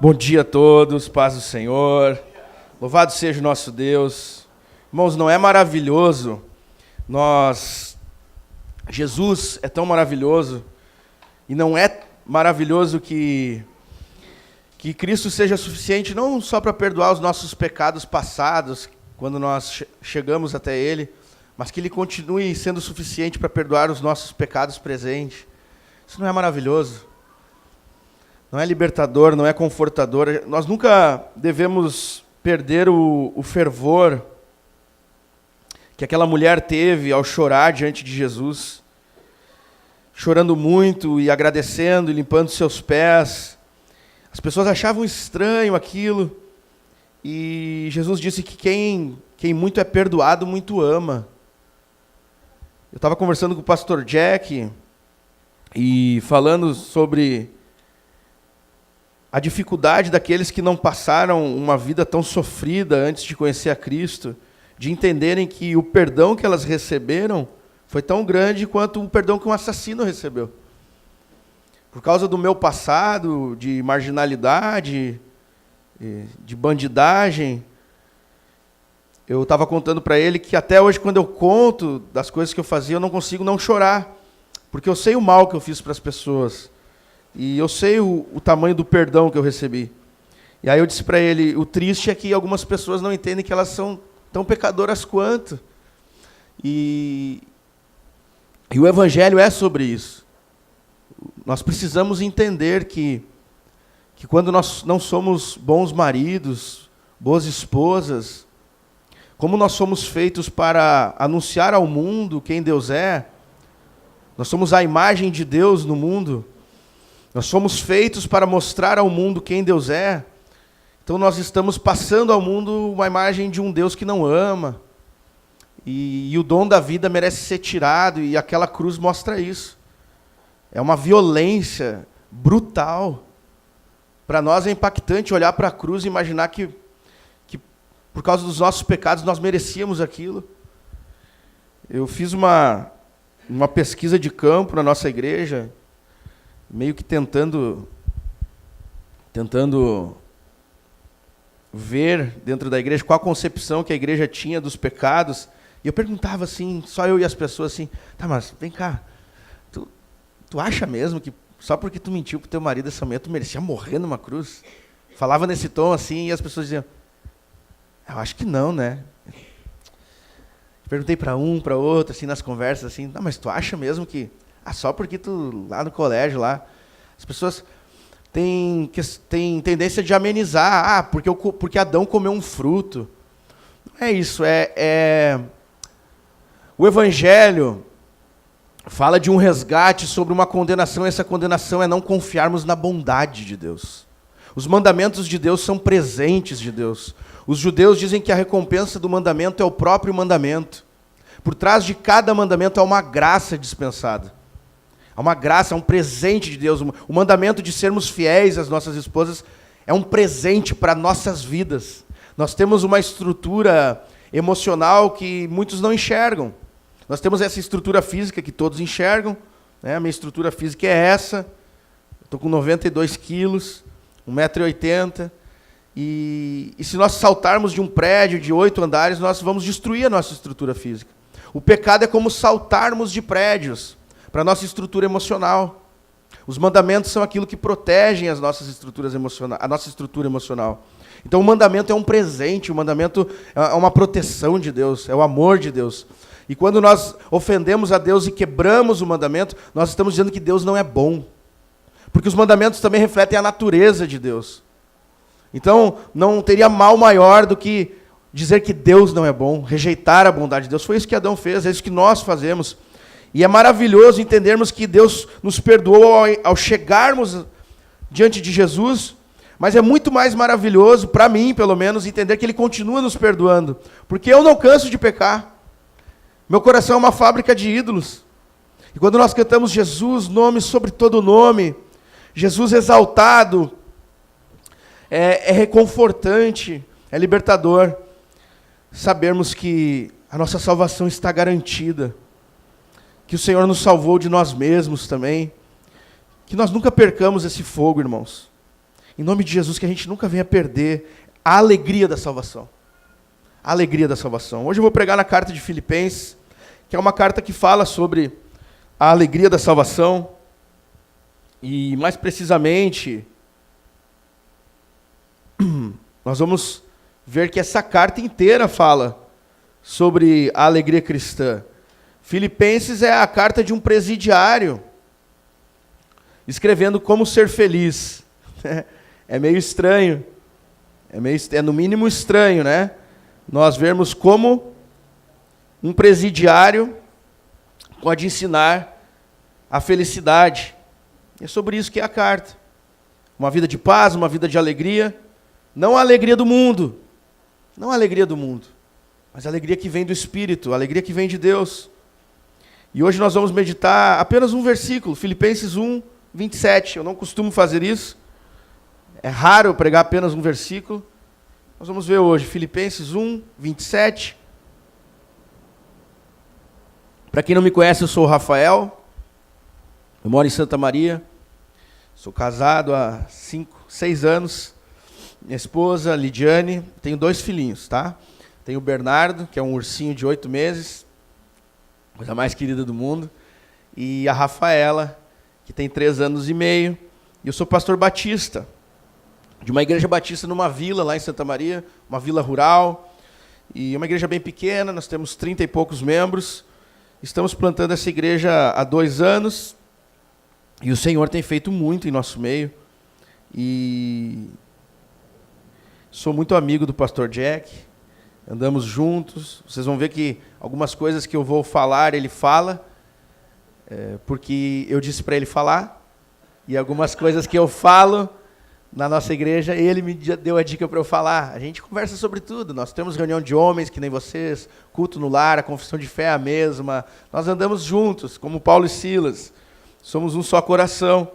Bom dia a todos, paz do Senhor, louvado seja o nosso Deus. Irmãos, não é maravilhoso? Jesus é tão maravilhoso, e não é maravilhoso que Cristo seja suficiente não só para perdoar os nossos pecados passados, quando nós chegamos até Ele, mas que Ele continue sendo suficiente para perdoar os nossos pecados presentes. Isso não é maravilhoso? Não é libertador, não é confortador. Nós nunca devemos perder o fervor que aquela mulher teve ao chorar diante de Jesus, chorando muito e agradecendo e limpando seus pés. As pessoas achavam estranho aquilo, e Jesus disse que quem muito é perdoado, muito ama. Eu estava conversando com o pastor Jack e falando sobre a dificuldade daqueles que não passaram uma vida tão sofrida antes de conhecer a Cristo, de entenderem que o perdão que elas receberam foi tão grande quanto o perdão que um assassino recebeu. Por causa do meu passado, de marginalidade, de bandidagem, eu estava contando para ele que até hoje, quando eu conto das coisas que eu fazia, eu não consigo não chorar, porque eu sei o mal que eu fiz para as pessoas. E eu sei o tamanho do perdão que eu recebi. E aí eu disse para ele, o triste é que algumas pessoas não entendem que elas são tão pecadoras quanto. E o Evangelho é sobre isso. Nós precisamos entender que quando nós não somos bons maridos, boas esposas, como nós somos feitos para anunciar ao mundo quem Deus é, nós somos a imagem de Deus no mundo, nós somos feitos para mostrar ao mundo quem Deus é. Então nós estamos passando ao mundo uma imagem de um Deus que não ama. E o dom da vida merece ser tirado, e aquela cruz mostra isso. É uma violência brutal. Para nós é impactante olhar para a cruz e imaginar que por causa dos nossos pecados nós merecíamos aquilo. Eu fiz uma pesquisa de campo na nossa igreja, meio que tentando ver dentro da igreja qual a concepção que a igreja tinha dos pecados. E eu perguntava assim, só eu e as pessoas assim, tá, mas vem cá, tu acha mesmo que só porque tu mentiu pro teu marido essa manhã tu merecia morrer numa cruz? Falava nesse tom assim, e as pessoas diziam, eu acho que não, né? Perguntei para um, para outro, assim, nas conversas, assim, não, mas tu acha mesmo que só porque tu, lá no colégio, lá, as pessoas têm tendência de amenizar, porque Adão comeu um fruto. Não é isso, o Evangelho fala de um resgate sobre uma condenação, e essa condenação é não confiarmos na bondade de Deus. Os mandamentos de Deus são presentes de Deus. Os judeus dizem que a recompensa do mandamento é o próprio mandamento. Por trás de cada mandamento há uma graça dispensada. Há uma graça, um presente de Deus. O mandamento de sermos fiéis às nossas esposas é um presente para nossas vidas. Nós temos uma estrutura emocional que muitos não enxergam. Nós temos essa estrutura física que todos enxergam, né? A minha estrutura física é essa. Estou com 92 quilos, 1,80 m. E se nós saltarmos de um prédio de 8 andares, nós vamos destruir a nossa estrutura física. O pecado é como saltarmos de prédios para a nossa estrutura emocional. Os mandamentos são aquilo que protegem as nossas estruturas emocionais, a nossa estrutura emocional. Então o mandamento é um presente, o mandamento é uma proteção de Deus, é o amor de Deus. E quando nós ofendemos a Deus e quebramos o mandamento, nós estamos dizendo que Deus não é bom. Porque os mandamentos também refletem a natureza de Deus. Então não teria mal maior do que dizer que Deus não é bom, rejeitar a bondade de Deus. Foi isso que Adão fez, é isso que nós fazemos. E é maravilhoso entendermos que Deus nos perdoou ao chegarmos diante de Jesus, mas é muito mais maravilhoso, para mim pelo menos, entender que Ele continua nos perdoando. Porque eu não canso de pecar. Meu coração é uma fábrica de ídolos. E quando nós cantamos Jesus, nome sobre todo nome, Jesus exaltado, é reconfortante, é libertador. Sabermos que a nossa salvação está garantida, que o Senhor nos salvou de nós mesmos também, que nós nunca percamos esse fogo, irmãos. Em nome de Jesus, que a gente nunca venha perder a alegria da salvação. A alegria da salvação. Hoje eu vou pregar na carta de Filipenses, que é uma carta que fala sobre a alegria da salvação, e mais precisamente, nós vamos ver que essa carta inteira fala sobre a alegria cristã. Filipenses é a carta de um presidiário, escrevendo como ser feliz. É meio estranho, é no mínimo estranho, né? Nós vermos como um presidiário pode ensinar a felicidade. É sobre isso que é a carta. Uma vida de paz, uma vida de alegria, não a alegria do mundo, não a alegria do mundo, mas a alegria que vem do Espírito, a alegria que vem de Deus. E hoje nós vamos meditar apenas um versículo, Filipenses 1, 27. Eu não costumo fazer isso. É raro eu pregar apenas um versículo. Nós vamos ver hoje, Filipenses 1, 27. Para quem não me conhece, eu sou o Rafael. Eu moro em Santa Maria. Sou casado há 6 anos. Minha esposa, Lidiane. Tenho 2 filhinhos, tá? Tenho o Bernardo, que é um ursinho de 8 meses. Coisa mais querida do mundo. E a Rafaela, que tem 3 anos e meio. E eu sou pastor batista, de uma igreja batista numa vila lá em Santa Maria, uma vila rural. E uma igreja bem pequena, nós temos 30 e poucos membros. Estamos plantando essa igreja há 2 anos. E o Senhor tem feito muito em nosso meio. E sou muito amigo do pastor Jack. Andamos juntos. Vocês vão ver que algumas coisas que eu vou falar, ele fala, porque eu disse para ele falar. E algumas coisas que eu falo na nossa igreja, ele me deu a dica para eu falar. A gente conversa sobre tudo. Nós temos reunião de homens, que nem vocês, culto no lar, a confissão de fé é a mesma. Nós andamos juntos, como Paulo e Silas. Somos um só coração.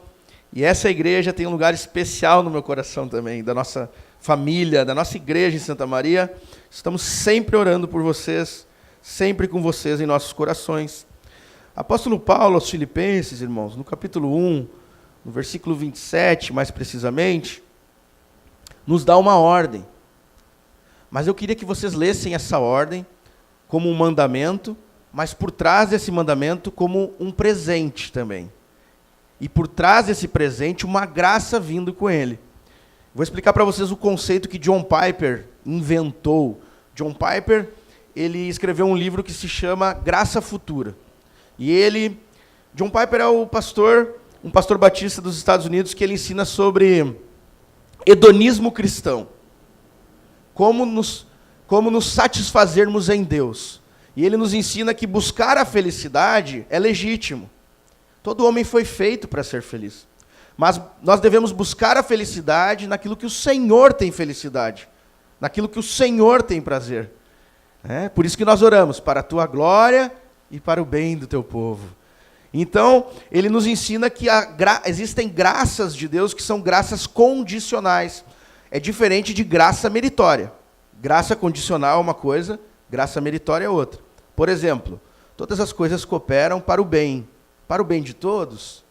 E essa igreja tem um lugar especial no meu coração também, da nossa família, da nossa igreja em Santa Maria. Estamos sempre orando por vocês, sempre com vocês em nossos corações. Apóstolo Paulo aos Filipenses, irmãos, no capítulo 1, no versículo 27, mais precisamente, nos dá uma ordem. Mas eu queria que vocês lessem essa ordem como um mandamento, mas por trás desse mandamento como um presente também. E por trás desse presente, uma graça vindo com ele. Vou explicar para vocês o conceito que John Piper inventou. John Piper, ele escreveu um livro que se chama Graça Futura. E John Piper é um pastor batista dos Estados Unidos, que ele ensina sobre hedonismo cristão. Como nos satisfazermos em Deus. E ele nos ensina que buscar a felicidade é legítimo. Todo homem foi feito para ser feliz. Mas nós devemos buscar a felicidade naquilo que o Senhor tem felicidade. Naquilo que o Senhor tem prazer. Por isso que nós oramos, para a tua glória e para o bem do teu povo. Então, ele nos ensina que existem graças de Deus que são graças condicionais. É diferente de graça meritória. Graça condicional é uma coisa, graça meritória é outra. Por exemplo, todas as coisas cooperam para o bem. Para o bem de todos?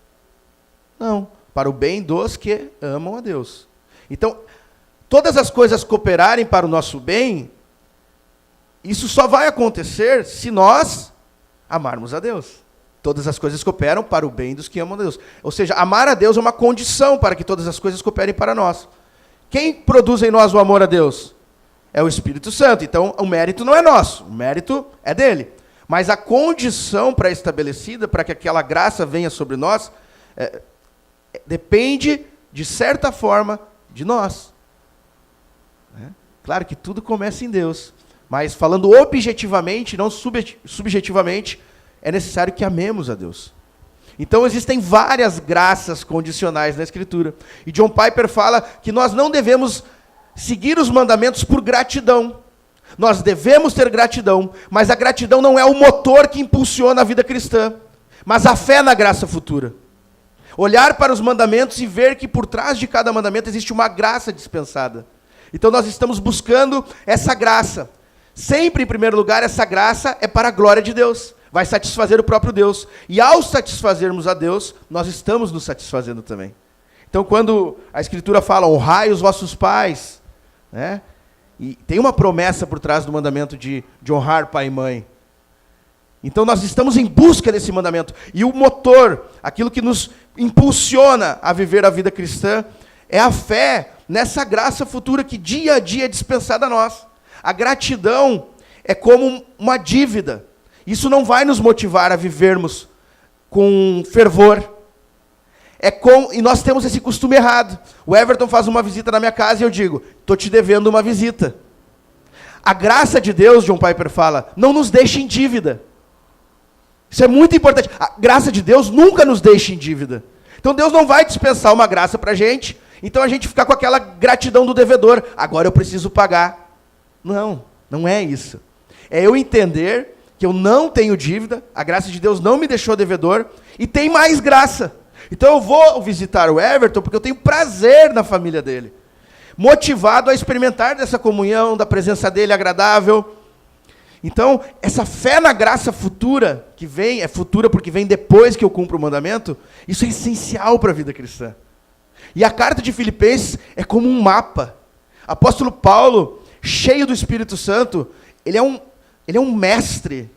Não. Para o bem dos que amam a Deus. Então, todas as coisas cooperarem para o nosso bem, isso só vai acontecer se nós amarmos a Deus. Todas as coisas cooperam para o bem dos que amam a Deus. Ou seja, amar a Deus é uma condição para que todas as coisas cooperem para nós. Quem produz em nós o amor a Deus? É o Espírito Santo. Então, o mérito não é nosso, o mérito é dele. Mas a condição pré-estabelecida para que aquela graça venha sobre nós depende, de certa forma, de nós. Claro que tudo começa em Deus, mas falando objetivamente, não subjetivamente, é necessário que amemos a Deus. Então existem várias graças condicionais na Escritura. E John Piper fala que nós não devemos seguir os mandamentos por gratidão. Nós devemos ter gratidão, mas a gratidão não é o motor que impulsiona a vida cristã, mas a fé na graça futura. Olhar para os mandamentos e ver que por trás de cada mandamento existe uma graça dispensada. Então nós estamos buscando essa graça. Sempre, em primeiro lugar, essa graça é para a glória de Deus. Vai satisfazer o próprio Deus. E ao satisfazermos a Deus, nós estamos nos satisfazendo também. Então, quando a Escritura fala, honrai os vossos pais, né? E tem uma promessa por trás do mandamento de honrar pai e mãe. Então, nós estamos em busca desse mandamento. E o motor, aquilo que nos impulsiona a viver a vida cristã, é a fé nessa graça futura que dia a dia é dispensada a nós. A gratidão é como uma dívida. Isso não vai nos motivar a vivermos com fervor. E nós temos esse costume errado. O Everton faz uma visita na minha casa e eu digo, estou te devendo uma visita. A graça de Deus, John Piper fala, não nos deixa em dívida. Isso é muito importante. A graça de Deus nunca nos deixa em dívida. Então Deus não vai dispensar uma graça para a gente, então a gente fica com aquela gratidão do devedor. Agora eu preciso pagar. Não, não é isso. É eu entender que eu não tenho dívida, a graça de Deus não me deixou devedor, e tem mais graça. Então eu vou visitar o Everton porque eu tenho prazer na família dele. Motivado a experimentar dessa comunhão, da presença dele agradável. Então, essa fé na graça futura, que vem, é futura porque vem depois que eu cumpro o mandamento, isso é essencial para a vida cristã. E a carta de Filipenses é como um mapa. Apóstolo Paulo, cheio do Espírito Santo, ele é um mestre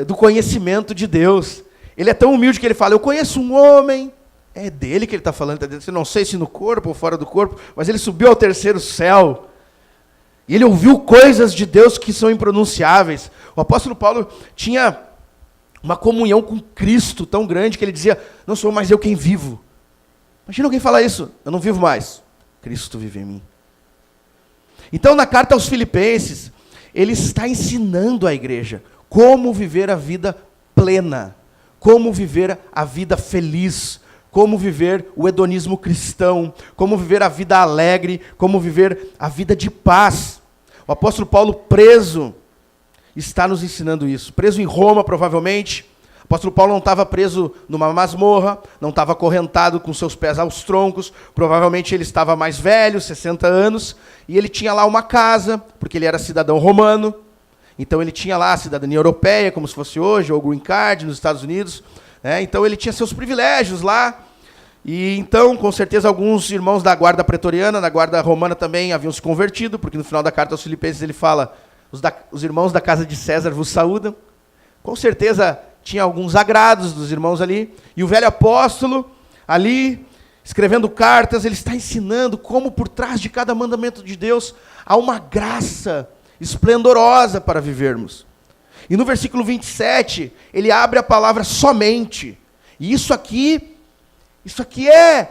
do conhecimento de Deus. Ele é tão humilde que ele fala, eu conheço um homem, é dele que ele está falando, não sei se no corpo ou fora do corpo, mas ele subiu ao terceiro céu. E ele ouviu coisas de Deus que são impronunciáveis. O apóstolo Paulo tinha uma comunhão com Cristo tão grande que ele dizia, não sou mais eu quem vivo. Imagina alguém falar isso, eu não vivo mais, Cristo vive em mim. Então na carta aos Filipenses, ele está ensinando à igreja como viver a vida plena, como viver a vida feliz, como viver o hedonismo cristão, como viver a vida alegre, como viver a vida de paz. O apóstolo Paulo, preso, está nos ensinando isso. Preso em Roma, provavelmente. O apóstolo Paulo não estava preso numa masmorra, não estava acorrentado com seus pés aos troncos, provavelmente ele estava mais velho, 60 anos, e ele tinha lá uma casa, porque ele era cidadão romano, então ele tinha lá a cidadania europeia, como se fosse hoje, ou green card nos Estados Unidos, né? Então ele tinha seus privilégios lá, e então, com certeza, alguns irmãos da guarda pretoriana, da guarda romana também haviam se convertido, porque no final da carta aos Filipenses ele fala, os irmãos da casa de César vos saúdam. Com certeza tinha alguns agrados dos irmãos ali, e o velho apóstolo ali, escrevendo cartas, ele está ensinando como por trás de cada mandamento de Deus há uma graça esplendorosa para vivermos. E no versículo 27, ele abre a palavra somente. E isso aqui é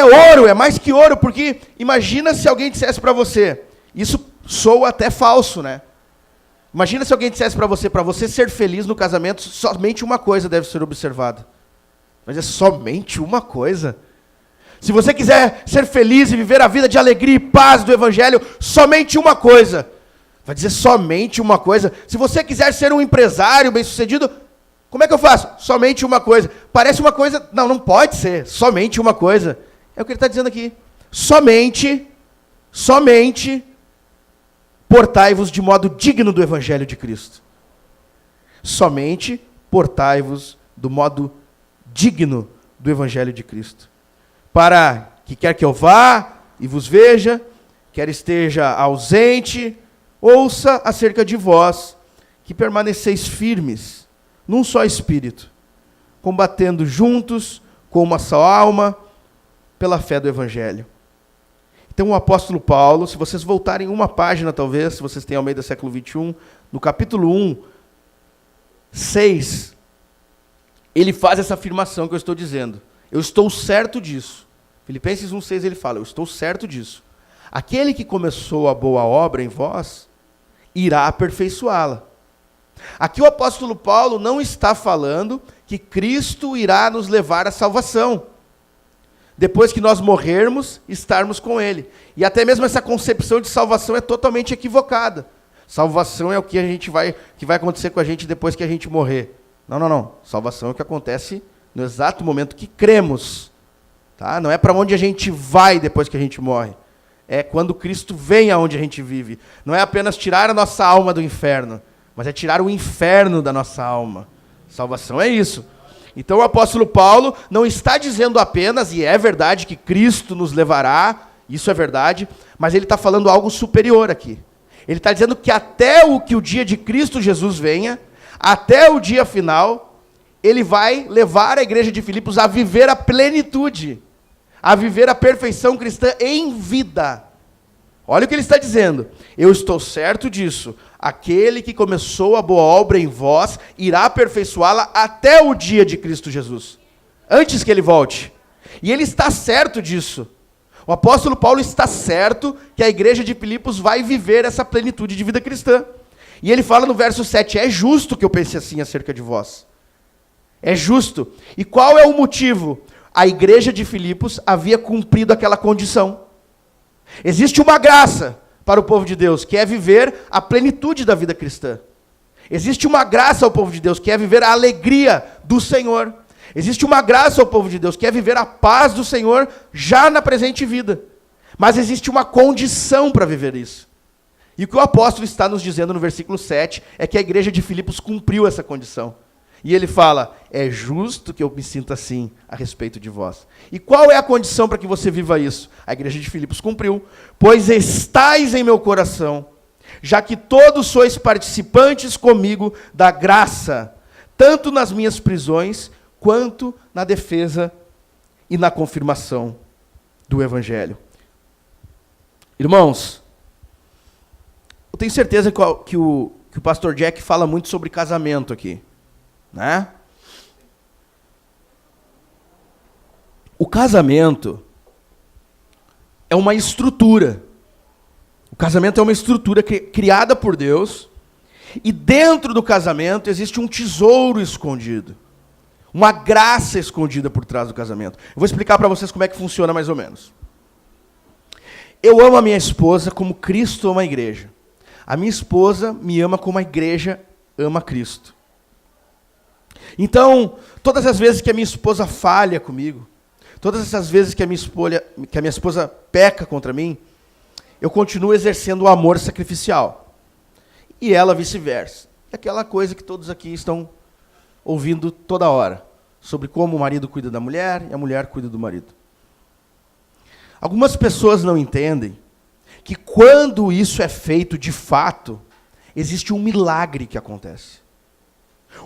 ouro, é mais que ouro, porque imagina se alguém dissesse para você, isso soa até falso, né? Imagina se alguém dissesse para você ser feliz no casamento, somente uma coisa deve ser observada. Mas é somente uma coisa? Se você quiser ser feliz e viver a vida de alegria e paz do Evangelho, somente uma coisa. Vai dizer somente uma coisa. Se você quiser ser um empresário bem-sucedido, como é que eu faço? Somente uma coisa. Parece uma coisa... Não pode ser. Somente uma coisa. É o que ele está dizendo aqui. Somente, portai-vos de modo digno do Evangelho de Cristo. Somente portai-vos do modo digno do Evangelho de Cristo. Para que quer que eu vá e vos veja, quer esteja ausente, ouça acerca de vós, que permaneceis firmes num só espírito, combatendo juntos, com uma só alma, pela fé do Evangelho. Então o apóstolo Paulo, se vocês voltarem uma página talvez, se vocês têm Almeida século 21, no capítulo 1, 6, ele faz essa afirmação que eu estou dizendo. Eu estou certo disso. Filipenses 1,6 ele fala, eu estou certo disso. Aquele que começou a boa obra em vós, irá aperfeiçoá-la. Aqui o apóstolo Paulo não está falando que Cristo irá nos levar à salvação. Depois que nós morrermos, estarmos com Ele. E até mesmo essa concepção de salvação é totalmente equivocada. Salvação é o que vai acontecer com a gente depois que a gente morrer. Não. Salvação é o que acontece no exato momento que cremos. Tá? Não é para onde a gente vai depois que a gente morre. É quando Cristo vem aonde a gente vive. Não é apenas tirar a nossa alma do inferno, mas é tirar o inferno da nossa alma. Salvação é isso. Então o apóstolo Paulo não está dizendo apenas, e é verdade que Cristo nos levará, isso é verdade, mas ele está falando algo superior aqui. Ele está dizendo que até que o dia de Cristo Jesus venha, até o dia final, ele vai levar a igreja de Filipos a viver a plenitude, a viver a perfeição cristã em vida. Olha o que ele está dizendo. Eu estou certo disso. Aquele que começou a boa obra em vós, irá aperfeiçoá-la até o dia de Cristo Jesus. Antes que ele volte. E ele está certo disso. O apóstolo Paulo está certo que a igreja de Filipos vai viver essa plenitude de vida cristã. E ele fala no verso 7, é justo que eu pense assim acerca de vós. É justo. E qual é o motivo? A igreja de Filipos havia cumprido aquela condição. Existe uma graça para o povo de Deus, que é viver a plenitude da vida cristã. Existe uma graça ao povo de Deus, que é viver a alegria do Senhor. Existe uma graça ao povo de Deus, que é viver a paz do Senhor já na presente vida. Mas existe uma condição para viver isso. E o que o apóstolo está nos dizendo no versículo 7 é que a igreja de Filipos cumpriu essa condição. E ele fala, é justo que eu me sinta assim a respeito de vós. E qual é a condição para que você viva isso? A igreja de Filipos cumpriu. Pois estais em meu coração, já que todos sois participantes comigo da graça, tanto nas minhas prisões, quanto na defesa e na confirmação do Evangelho. Irmãos, eu tenho certeza que o pastor Jack fala muito sobre casamento aqui. Né? O casamento é uma estrutura. O casamento é uma estrutura criada por Deus, e dentro do casamento existe um tesouro escondido, uma graça escondida por trás do casamento. Eu vou explicar para vocês como é que funciona mais ou menos. Eu amo a minha esposa como Cristo ama a igreja. A minha esposa me ama como a igreja ama Cristo. Então, todas as vezes que a minha esposa falha comigo, todas essas vezes que a minha esposa peca contra mim, eu continuo exercendo o amor sacrificial. E ela vice-versa. É aquela coisa que todos aqui estão ouvindo toda hora, sobre como o marido cuida da mulher e a mulher cuida do marido. Algumas pessoas não entendem que quando isso é feito de fato, existe um milagre que acontece.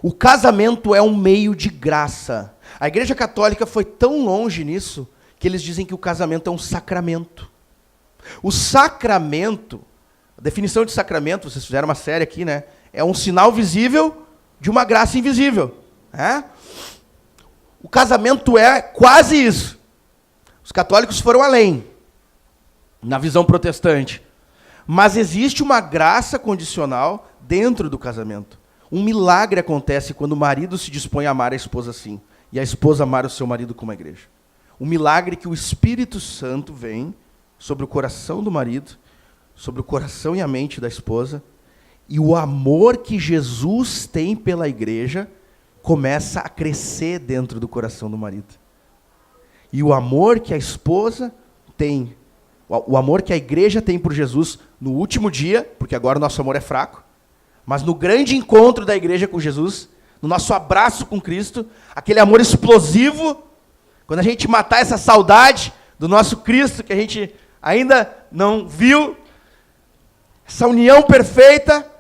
O casamento é um meio de graça. A Igreja Católica foi tão longe nisso que eles dizem que o casamento é um sacramento. O sacramento, a definição de sacramento, vocês fizeram uma série aqui, né? É um sinal visível de uma graça invisível. Né? O casamento é quase isso. Os católicos foram além, na visão protestante. Mas existe uma graça condicional dentro do casamento. Um milagre acontece quando o marido se dispõe a amar a esposa assim, e a esposa amar o seu marido como a igreja. Um milagre que o Espírito Santo vem sobre o coração do marido, sobre o coração e a mente da esposa, e o amor que Jesus tem pela igreja começa a crescer dentro do coração do marido. E o amor que a esposa tem, o amor que a igreja tem por Jesus no último dia, porque agora o nosso amor é fraco, mas no grande encontro da igreja com Jesus, no nosso abraço com Cristo, aquele amor explosivo, quando a gente matar essa saudade do nosso Cristo, que a gente ainda não viu, essa união perfeita,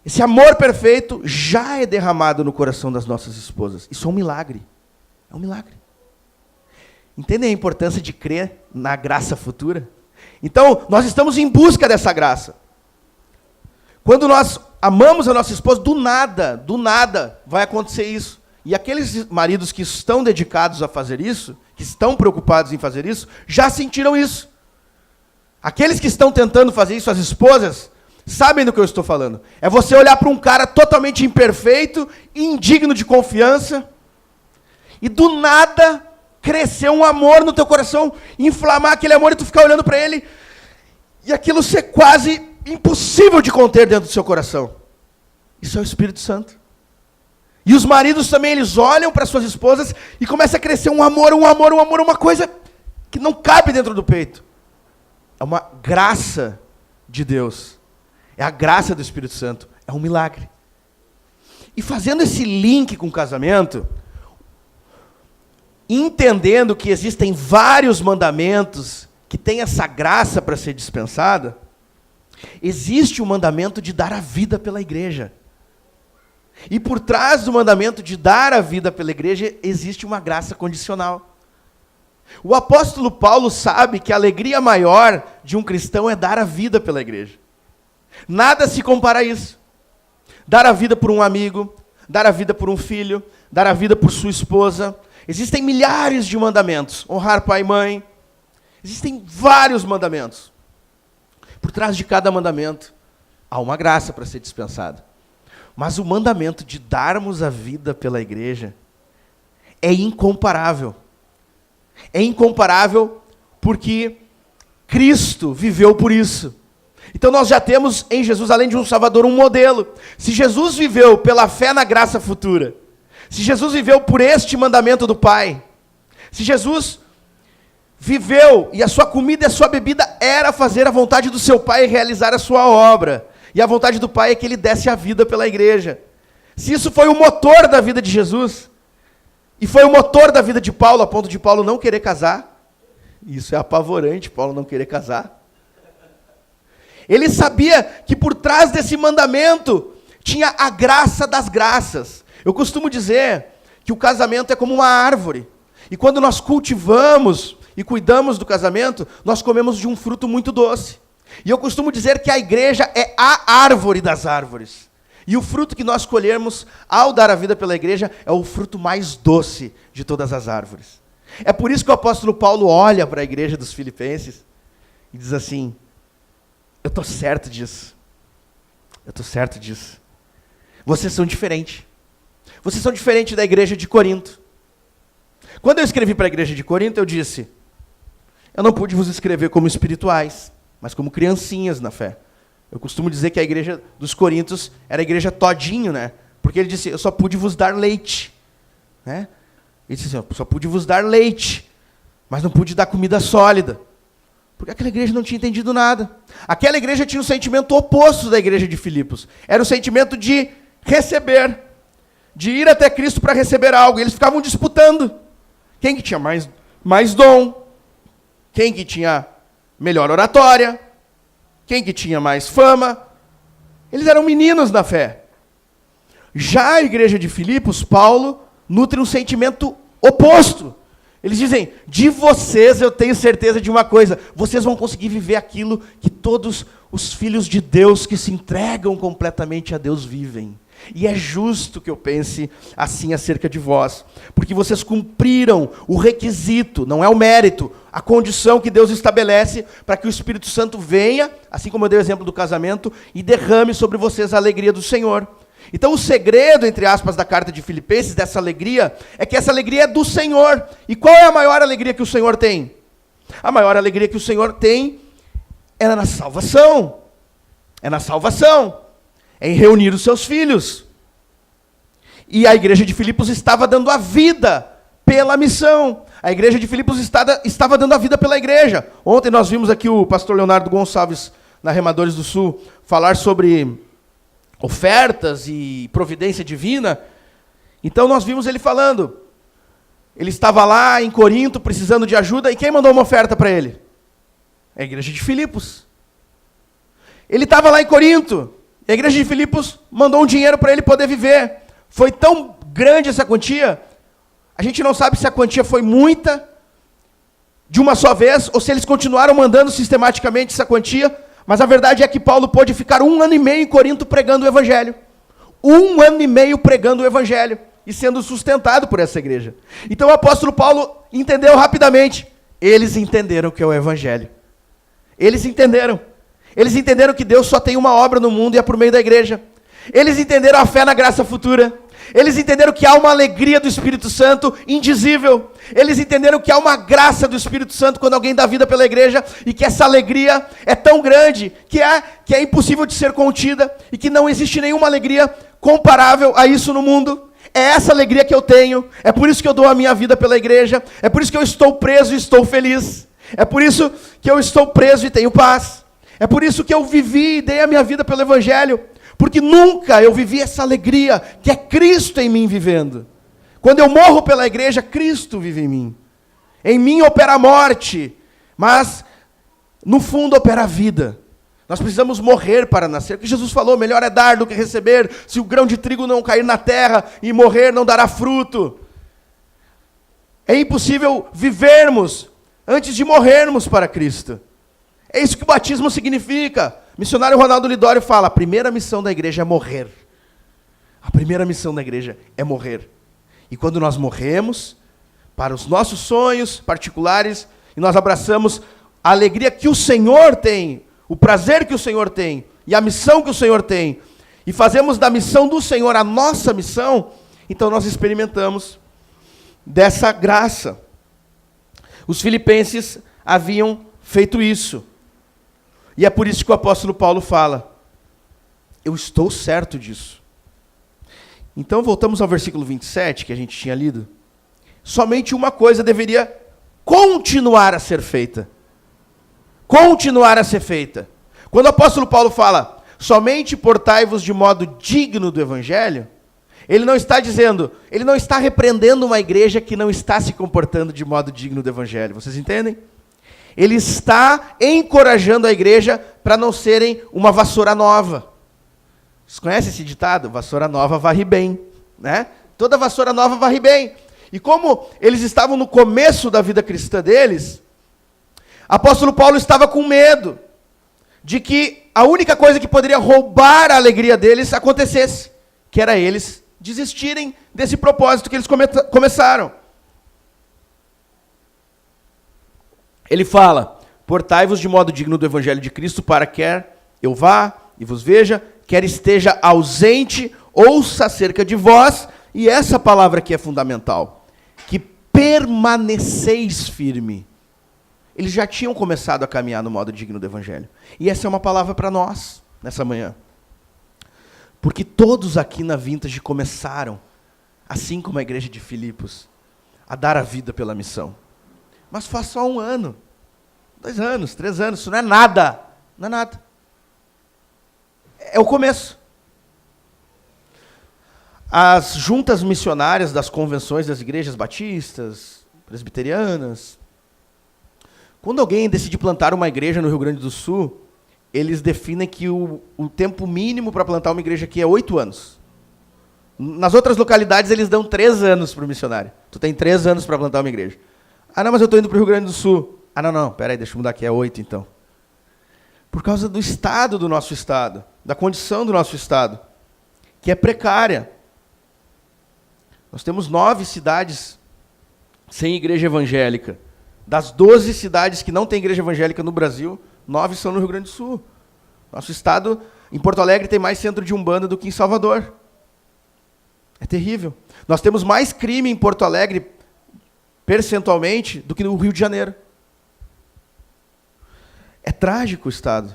esse amor perfeito já é derramado no coração das nossas esposas. Isso é um milagre. É um milagre. Entendem a importância de crer na graça futura? Então, nós estamos em busca dessa graça. Quando nós amamos a nossa esposa, do nada vai acontecer isso. E aqueles maridos que estão dedicados a fazer isso, que estão preocupados em fazer isso, já sentiram isso. Aqueles que estão tentando fazer isso, as esposas, sabem do que eu estou falando. É você olhar para um cara totalmente imperfeito, indigno de confiança, e do nada crescer um amor no teu coração, inflamar aquele amor e tu ficar olhando para ele, e aquilo ser quase impossível de conter dentro do seu coração. Isso é o Espírito Santo. E os maridos também, eles olham para suas esposas e começa a crescer um amor, uma coisa que não cabe dentro do peito. É uma graça de Deus. É a graça do Espírito Santo. É um milagre. E fazendo esse link com o casamento, entendendo que existem vários mandamentos que têm essa graça para ser dispensada, existe o mandamento de dar a vida pela igreja. E por trás do mandamento de dar a vida pela igreja, existe uma graça condicional. O apóstolo Paulo sabe que a alegria maior de um cristão é dar a vida pela igreja. Nada se compara a isso. Dar a vida por um amigo, dar a vida por um filho, dar a vida por sua esposa. Existem milhares de mandamentos. Honrar pai e mãe. Existem vários mandamentos. Por trás de cada mandamento, há uma graça para ser dispensada. Mas o mandamento de darmos a vida pela igreja é incomparável. É incomparável porque Cristo viveu por isso. Então nós já temos em Jesus, além de um Salvador, um modelo. Se Jesus viveu pela fé na graça futura, se Jesus viveu por este mandamento do Pai, se Jesus viveu e a sua comida e a sua bebida era fazer a vontade do seu Pai e realizar a sua obra, e a vontade do Pai é que ele desse a vida pela igreja. Se isso foi o motor da vida de Jesus, e foi o motor da vida de Paulo, a ponto de Paulo não querer casar, isso é apavorante, Paulo não querer casar. Ele sabia que por trás desse mandamento tinha a graça das graças. Eu costumo dizer que o casamento é como uma árvore. E quando nós cultivamos e cuidamos do casamento, nós comemos de um fruto muito doce. E eu costumo dizer que a igreja é a árvore das árvores. E o fruto que nós colhermos ao dar a vida pela igreja é o fruto mais doce de todas as árvores. É por isso que o apóstolo Paulo olha para a igreja dos Filipenses e diz assim: eu estou certo disso. Eu estou certo disso. Vocês são diferentes. Vocês são diferentes da igreja de Corinto. Quando eu escrevi para a igreja de Corinto, eu disse: eu não pude vos escrever como espirituais, mas como criancinhas na fé. Eu costumo dizer que a igreja dos Coríntios era a igreja todinho, né? Porque ele disse: eu só pude vos dar leite. Né? Ele disse assim: eu só pude vos dar leite, mas não pude dar comida sólida. Porque aquela igreja não tinha entendido nada. Aquela igreja tinha um sentimento oposto da igreja de Filipos. Era o sentimento de receber, de ir até Cristo para receber algo. E eles ficavam disputando. Quem que tinha mais dom? Quem que tinha melhor oratória? Quem que tinha mais fama? Eles eram meninos na fé. Já a igreja de Filipos, Paulo nutre um sentimento oposto. Eles dizem: de vocês eu tenho certeza de uma coisa, vocês vão conseguir viver aquilo que todos os filhos de Deus que se entregam completamente a Deus vivem. E é justo que eu pense assim acerca de vós, porque vocês cumpriram o requisito, não é o mérito, a condição que Deus estabelece para que o Espírito Santo venha, assim como eu dei o exemplo do casamento, e derrame sobre vocês a alegria do Senhor. Então o segredo, entre aspas, da carta de Filipenses, dessa alegria, é que essa alegria é do Senhor. E qual é a maior alegria que o Senhor tem? A maior alegria que o Senhor tem é na salvação. É na salvação. É em reunir os seus filhos. E a igreja de Filipos estava dando a vida pela missão. A igreja de Filipos estava dando a vida pela igreja. Ontem nós vimos aqui o pastor Leonardo Gonçalves, na Remadores do Sul, falar sobre ofertas e providência divina. Então nós vimos ele falando. Ele estava lá em Corinto precisando de ajuda, e quem mandou uma oferta para ele? É a igreja de Filipos. Ele estava lá em Corinto, E a igreja de Filipos mandou um dinheiro para ele poder viver. Foi tão grande essa quantia, a gente não sabe se a quantia foi muita, de uma só vez, ou se eles continuaram mandando sistematicamente essa quantia, mas a verdade é que Paulo pôde ficar 1 ano e meio em Corinto pregando o evangelho. 1 ano e meio pregando o evangelho e sendo sustentado por essa igreja. Então o apóstolo Paulo entendeu rapidamente. Eles entenderam o que é o evangelho. Eles entenderam. Eles entenderam que Deus só tem uma obra no mundo e é por meio da igreja. Eles entenderam a fé na graça futura. Eles entenderam que há uma alegria do Espírito Santo indizível. Eles entenderam que há uma graça do Espírito Santo quando alguém dá vida pela igreja e que essa alegria é tão grande que é impossível de ser contida e que não existe nenhuma alegria comparável a isso no mundo. É essa alegria que eu tenho. É por isso que eu dou a minha vida pela igreja. É por isso que eu estou preso e estou feliz. É por isso que eu estou preso e tenho paz. É por isso que eu vivi e dei a minha vida pelo evangelho. Porque nunca eu vivi essa alegria que é Cristo em mim vivendo. Quando eu morro pela igreja, Cristo vive em mim. Em mim opera a morte, mas no fundo opera a vida. Nós precisamos morrer para nascer. O que Jesus falou, melhor é dar do que receber. Se o grão de trigo não cair na terra e morrer, não dará fruto. É impossível vivermos antes de morrermos para Cristo. É isso que o batismo significa. Missionário Ronaldo Lidório fala, a primeira missão da igreja é morrer. A primeira missão da igreja é morrer. E quando nós morremos, para os nossos sonhos particulares, e nós abraçamos a alegria que o Senhor tem, o prazer que o Senhor tem, e a missão que o Senhor tem, e fazemos da missão do Senhor a nossa missão, então nós experimentamos dessa graça. Os filipenses haviam feito isso. E é por isso que o apóstolo Paulo fala, eu estou certo disso. Então voltamos ao versículo 27, que a gente tinha lido. Somente uma coisa deveria continuar a ser feita. Continuar a ser feita. Quando o apóstolo Paulo fala, somente portai-vos de modo digno do evangelho, ele não está dizendo, ele não está repreendendo uma igreja que não está se comportando de modo digno do evangelho. Vocês entendem? Ele está encorajando a igreja para não serem uma vassoura nova. Vocês conhecem esse ditado? Vassoura nova varre bem, né? Toda vassoura nova varre bem. E como eles estavam no começo da vida cristã deles, apóstolo Paulo estava com medo de que a única coisa que poderia roubar a alegria deles acontecesse, que era eles desistirem desse propósito que eles começaram. Ele fala, portai-vos de modo digno do evangelho de Cristo, para quer eu vá e vos veja, quer esteja ausente, ouça acerca de vós, e essa palavra aqui é fundamental, que permaneceis firme. Eles já tinham começado a caminhar no modo digno do evangelho. E essa é uma palavra para nós, nessa manhã. Porque todos aqui na Vintage começaram, assim como a igreja de Filipos, a dar a vida pela missão. Mas faz só 1 ano, 2 anos, 3 anos, isso não é nada. Não é nada. É o começo. As juntas missionárias das convenções das igrejas batistas, presbiterianas, quando alguém decide plantar uma igreja no Rio Grande do Sul, eles definem que o tempo mínimo para plantar uma igreja aqui é 8 anos. Nas outras localidades eles dão 3 anos para o missionário. Tu tem 3 anos para plantar uma igreja. Ah, não, mas eu estou indo para o Rio Grande do Sul. Ah, não, peraí, deixa eu mudar aqui, é 8 então. Por causa do estado do nosso estado, da condição do nosso estado, que é precária. Nós temos 9 cidades sem igreja evangélica. Das 12 cidades que não tem igreja evangélica no Brasil, 9 são no Rio Grande do Sul. Nosso estado, em Porto Alegre, tem mais centro de Umbanda do que em Salvador. É terrível. Nós temos mais crime em Porto Alegre, percentualmente, do que no Rio de Janeiro. É trágico o estado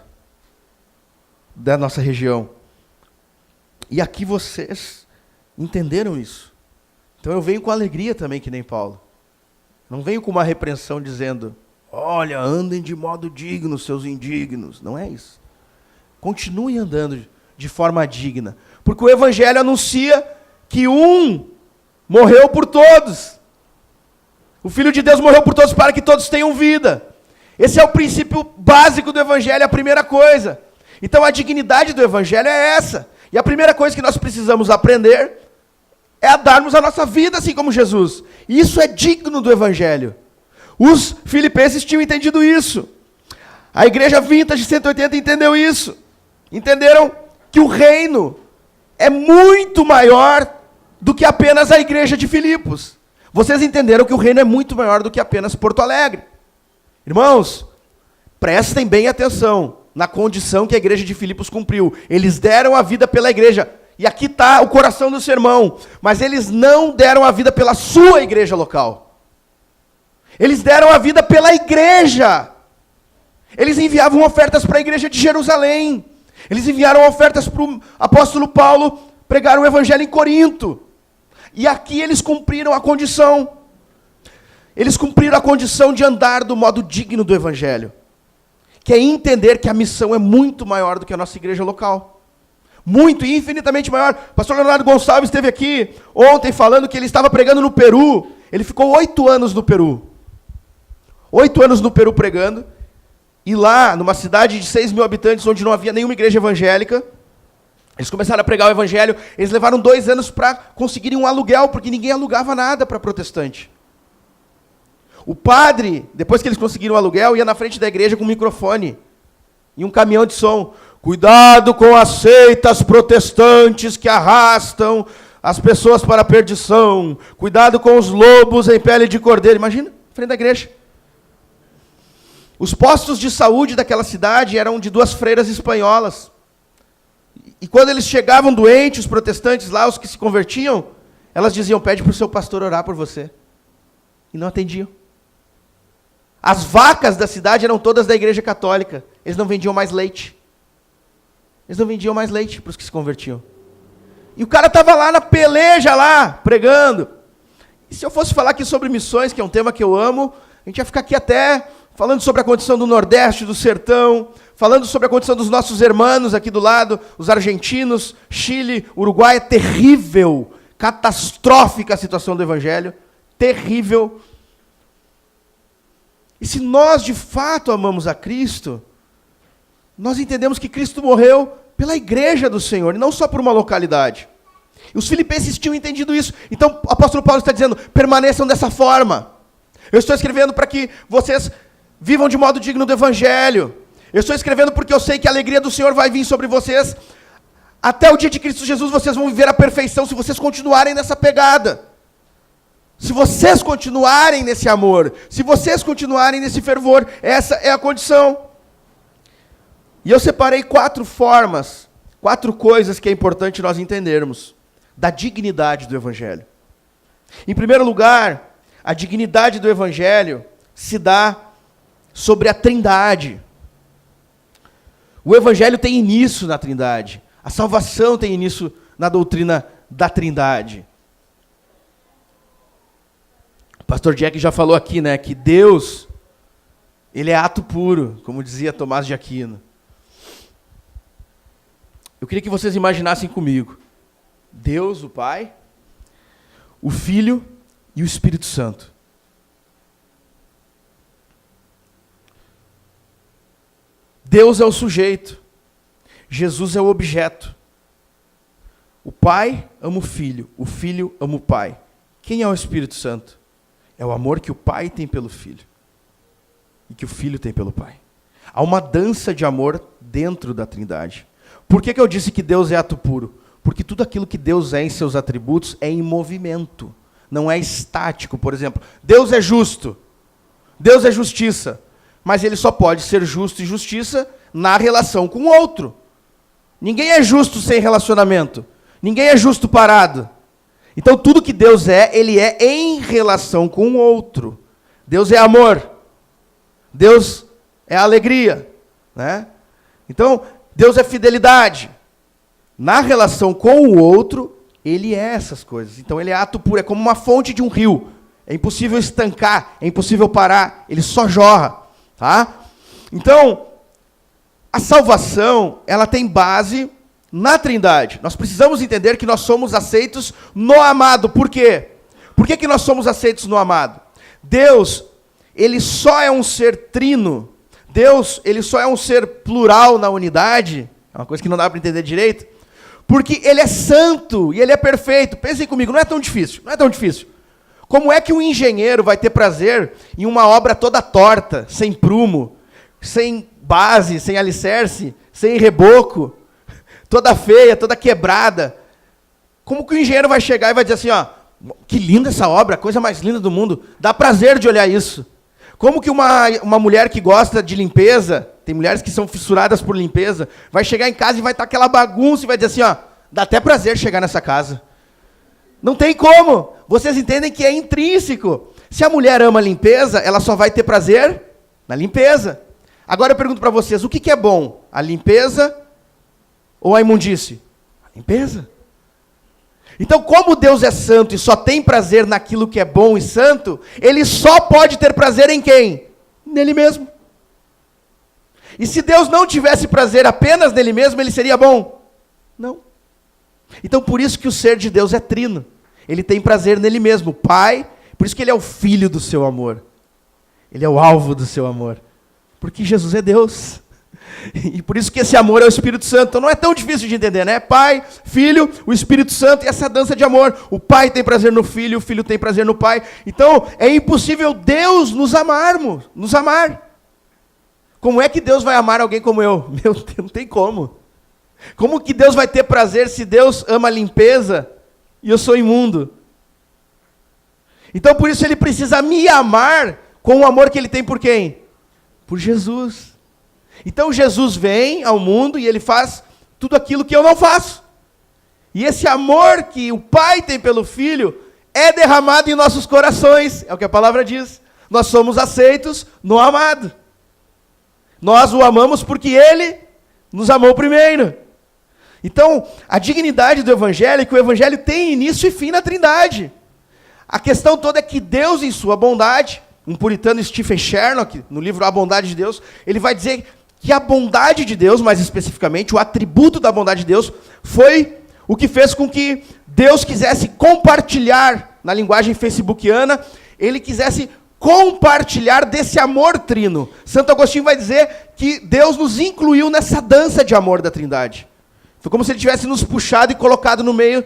da nossa região. E aqui vocês entenderam isso. Então eu venho com alegria também, que nem Paulo. Não venho com uma repreensão dizendo, olha, andem de modo digno, seus indignos. Não é isso. Continue andando de forma digna. Porque o Evangelho anuncia que um morreu por todos. O Filho de Deus morreu por todos para que todos tenham vida. Esse é o princípio básico do Evangelho, a primeira coisa. Então a dignidade do evangelho é essa. E a primeira coisa que nós precisamos aprender é a darmos a nossa vida assim como Jesus. E isso é digno do evangelho. Os filipenses tinham entendido isso. A igreja Vintage 180 entendeu isso. Entenderam que o reino é muito maior do que apenas a igreja de Filipos. Vocês entenderam que o reino é muito maior do que apenas Porto Alegre. Irmãos, prestem bem atenção na condição que a igreja de Filipos cumpriu. Eles deram a vida pela igreja. E aqui está o coração do sermão. Mas eles não deram a vida pela sua igreja local. Eles deram a vida pela igreja. Eles enviavam ofertas para a igreja de Jerusalém. Eles enviaram ofertas para o apóstolo Paulo pregar o evangelho em Corinto. E aqui eles cumpriram a condição. Eles cumpriram a condição de andar do modo digno do evangelho. Que é entender que a missão é muito maior do que a nossa igreja local. Muito e infinitamente maior. O pastor Leonardo Gonçalves esteve aqui ontem falando que ele estava pregando no Peru. Ele ficou 8 anos no Peru. 8 anos no Peru pregando. E lá, numa cidade de 6 mil habitantes, onde não havia nenhuma igreja evangélica, eles começaram a pregar o evangelho. Eles levaram 2 anos para conseguirem um aluguel, porque ninguém alugava nada para protestante. O padre, depois que eles conseguiram o aluguel, ia na frente da igreja com um microfone e um caminhão de som. Cuidado com as seitas protestantes que arrastam as pessoas para a perdição. Cuidado com os lobos em pele de cordeiro. Imagina, na frente da igreja. Os postos de saúde daquela cidade eram de 2 freiras espanholas. E quando eles chegavam doentes, os protestantes lá, os que se convertiam, elas diziam, pede para o seu pastor orar por você. E não atendiam. As vacas da cidade eram todas da igreja católica. Eles não vendiam mais leite. Eles não vendiam mais leite para os que se convertiam. E o cara estava lá na peleja, lá, pregando. E se eu fosse falar aqui sobre missões, que é um tema que eu amo, a gente ia ficar aqui até falando sobre a condição do Nordeste, do Sertão, falando sobre a condição dos nossos irmãos aqui do lado, os argentinos, Chile, Uruguai. É terrível, catastrófica a situação do Evangelho, terrível. E se nós de fato amamos a Cristo, nós entendemos que Cristo morreu pela igreja do Senhor, e não só por uma localidade. E os filipenses tinham entendido isso. Então o apóstolo Paulo está dizendo, permaneçam dessa forma. Eu estou escrevendo para que vocês vivam de modo digno do Evangelho. Eu estou escrevendo porque eu sei que a alegria do Senhor vai vir sobre vocês. Até o dia de Cristo Jesus vocês vão viver a perfeição se vocês continuarem nessa pegada. Se vocês continuarem nesse amor, se vocês continuarem nesse fervor, essa é a condição. E eu separei 4 formas, 4 coisas que é importante nós entendermos da dignidade do Evangelho. Em primeiro lugar, a dignidade do Evangelho se dá sobre a Trindade. O Evangelho tem início na Trindade. A salvação tem início na doutrina da Trindade. O pastor Jack já falou aqui, né, que Deus, ele é ato puro, como dizia Tomás de Aquino. Eu queria que vocês imaginassem comigo. Deus, o Pai, o Filho e o Espírito Santo. Deus é o sujeito. Jesus é o objeto. O Pai ama o Filho ama o Pai. Quem é o Espírito Santo? É o amor que o Pai tem pelo Filho e que o Filho tem pelo Pai. Há uma dança de amor dentro da Trindade. Por que eu disse que Deus é ato puro? Porque tudo aquilo que Deus é em seus atributos é em movimento, não é estático. Por exemplo, Deus é justo, Deus é justiça, mas ele só pode ser justo e justiça na relação com o outro. Ninguém é justo sem relacionamento, ninguém é justo parado. Então tudo que Deus é, ele é em relação com o outro. Deus é amor, Deus é alegria, né? Então, Deus é fidelidade. Na relação com o outro, ele é essas coisas. Então ele é ato puro, é como uma fonte de um rio. É impossível estancar, é impossível parar, ele só jorra. Tá? Então, a salvação, ela tem base na Trindade. Nós precisamos entender que nós somos aceitos no amado. Por quê? Por que que nós somos aceitos no amado? Deus, ele só é um ser trino Deus, ele só é um ser plural na unidade, é uma coisa que não dá para entender direito, porque ele é santo e ele é perfeito. Pensem comigo, não é tão difícil, não é tão difícil. Como é que um engenheiro vai ter prazer em uma obra toda torta, sem prumo, sem base, sem alicerce, sem reboco, toda feia, toda quebrada? Como que o engenheiro vai chegar e vai dizer assim, ó, que linda essa obra, a coisa mais linda do mundo, dá prazer de olhar isso. Como que uma mulher que gosta de limpeza, tem mulheres que são fissuradas por limpeza, vai chegar em casa e vai estar aquela bagunça e vai dizer assim, ó, dá até prazer chegar nessa casa. Não tem como. Vocês entendem que é intrínseco. Se a mulher ama a limpeza, ela só vai ter prazer na limpeza. Agora eu pergunto para vocês, o que é bom? A limpeza ou a imundície? A limpeza. Então, como Deus é santo e só tem prazer naquilo que é bom e santo, ele só pode ter prazer em quem? Nele mesmo. E se Deus não tivesse prazer apenas nele mesmo, ele seria bom? Não. Então, por isso que o ser de Deus é trino. Ele tem prazer nele mesmo, Pai, por isso que ele é o filho do seu amor. Ele é o alvo do seu amor. Porque Jesus é Deus. E por isso que esse amor é o Espírito Santo. Então não é tão difícil de entender, né? Pai, Filho, o Espírito Santo e essa dança de amor. O Pai tem prazer no Filho, o Filho tem prazer no Pai. Então é impossível Deus nos amar. Como é que Deus vai amar alguém como eu? Meu Deus, não tem como. Como que Deus vai ter prazer se Deus ama a limpeza e eu sou imundo? Então por isso ele precisa me amar com o amor que ele tem por quem? Por Jesus. Então Jesus vem ao mundo e ele faz tudo aquilo que eu não faço. E esse amor que o Pai tem pelo Filho é derramado em nossos corações. É o que a palavra diz. Nós somos aceitos no amado. Nós o amamos porque ele nos amou primeiro. Então, a dignidade do Evangelho é que o Evangelho tem início e fim na Trindade. A questão toda é que Deus, em sua bondade, um puritano Stephen Sherlock, no livro A Bondade de Deus, ele vai dizer que a bondade de Deus, mais especificamente, o atributo da bondade de Deus, foi o que fez com que Deus quisesse compartilhar, na linguagem facebookiana, ele quisesse compartilhar desse amor trino. Santo Agostinho vai dizer que Deus nos incluiu nessa dança de amor da Trindade. Foi como se ele tivesse nos puxado e colocado no meio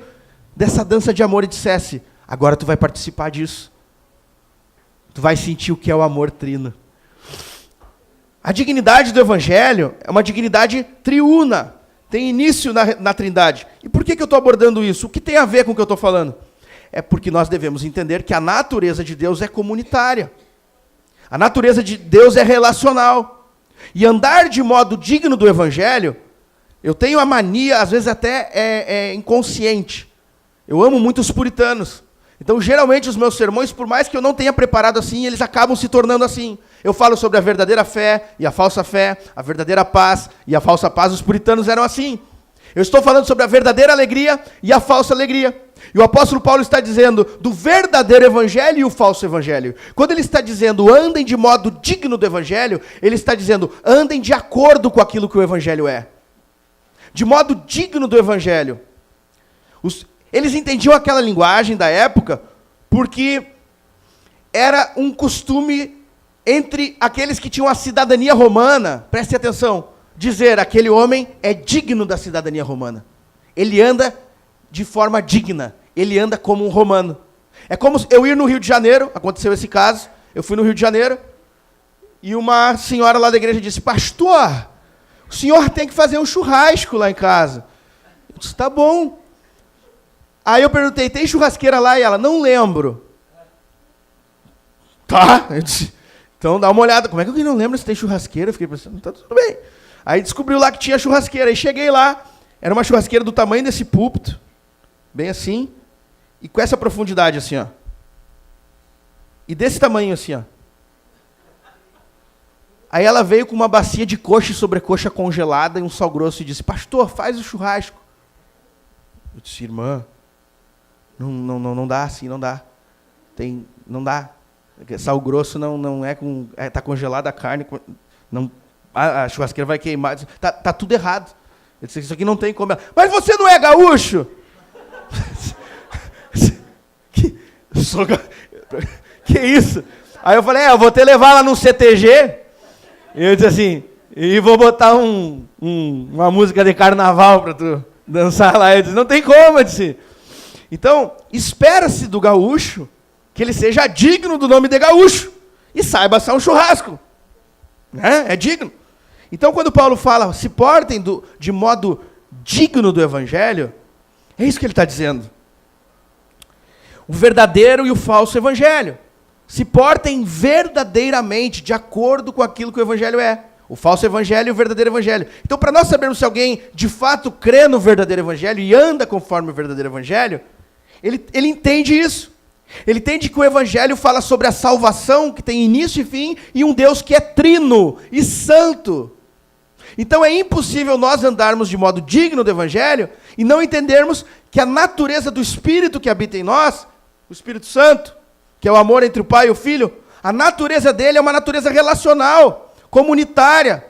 dessa dança de amor e dissesse, agora tu vai participar disso. Tu vai sentir o que é o amor trino. A dignidade do Evangelho é uma dignidade triuna. Tem início na Trindade. E por que eu estou abordando isso? O que tem a ver com o que eu estou falando? É porque nós devemos entender que a natureza de Deus é comunitária. A natureza de Deus é relacional. E andar de modo digno do Evangelho, eu tenho a mania, às vezes até é inconsciente. Eu amo muito os puritanos. Então, geralmente, os meus sermões, por mais que eu não tenha preparado assim, eles acabam se tornando assim. Eu falo sobre a verdadeira fé e a falsa fé, a verdadeira paz e a falsa paz. Os puritanos eram assim. Eu estou falando sobre a verdadeira alegria e a falsa alegria. E o apóstolo Paulo está dizendo do verdadeiro evangelho e o falso evangelho. Quando ele está dizendo andem de modo digno do evangelho, ele está dizendo andem de acordo com aquilo que o evangelho é. De modo digno do evangelho. Eles entendiam aquela linguagem da época porque era um costume entre aqueles que tinham a cidadania romana, preste atenção, dizer aquele homem é digno da cidadania romana. Ele anda de forma digna, ele anda como um romano. É como eu ir no Rio de Janeiro, aconteceu esse caso, eu fui no Rio de Janeiro, e uma senhora lá da igreja disse, pastor, o senhor tem que fazer um churrasco lá em casa. Eu disse, tá bom. Aí eu perguntei, tem churrasqueira lá? E ela, não lembro. Tá, eu disse, então dá uma olhada. Como é que alguém não lembra se tem churrasqueira? Eu fiquei pensando, tá tudo bem. Aí descobriu lá que tinha churrasqueira. Aí cheguei lá, era uma churrasqueira do tamanho desse púlpito, bem assim, e com essa profundidade assim, ó. E desse tamanho assim, ó. Aí ela veio com uma bacia de coxa e sobrecoxa congelada e um sal grosso e disse, pastor, faz o churrasco. Eu disse, irmã, não dá assim, não dá. Não dá. Sal grosso não é com... Está congelada a carne, não, a churrasqueira vai queimar. Tá tudo errado. Eu disse, isso aqui não tem como... Mas você não é gaúcho? Que isso? Aí eu falei, eu vou ter que levar lá no CTG Eu disse assim, e vou botar uma música de carnaval para tu dançar lá. Eu disse, não tem como, eu disse. Então, espera-se do gaúcho que ele seja digno do nome de gaúcho e saiba assar um churrasco. Né? É digno. Então, quando Paulo fala, se portem de modo digno do evangelho, é isso que ele está dizendo. O verdadeiro e o falso evangelho. Se portem verdadeiramente de acordo com aquilo que o evangelho é. O falso evangelho e o verdadeiro evangelho. Então, para nós sabermos se alguém de fato crê no verdadeiro evangelho e anda conforme o verdadeiro evangelho, ele entende isso. Ele entende que o evangelho fala sobre a salvação que tem início e fim e um Deus que é trino e santo. Então é impossível nós andarmos de modo digno do evangelho e não entendermos que a natureza do Espírito que habita em nós, o Espírito Santo, que é o amor entre o Pai e o Filho, a natureza dele é uma natureza relacional, comunitária.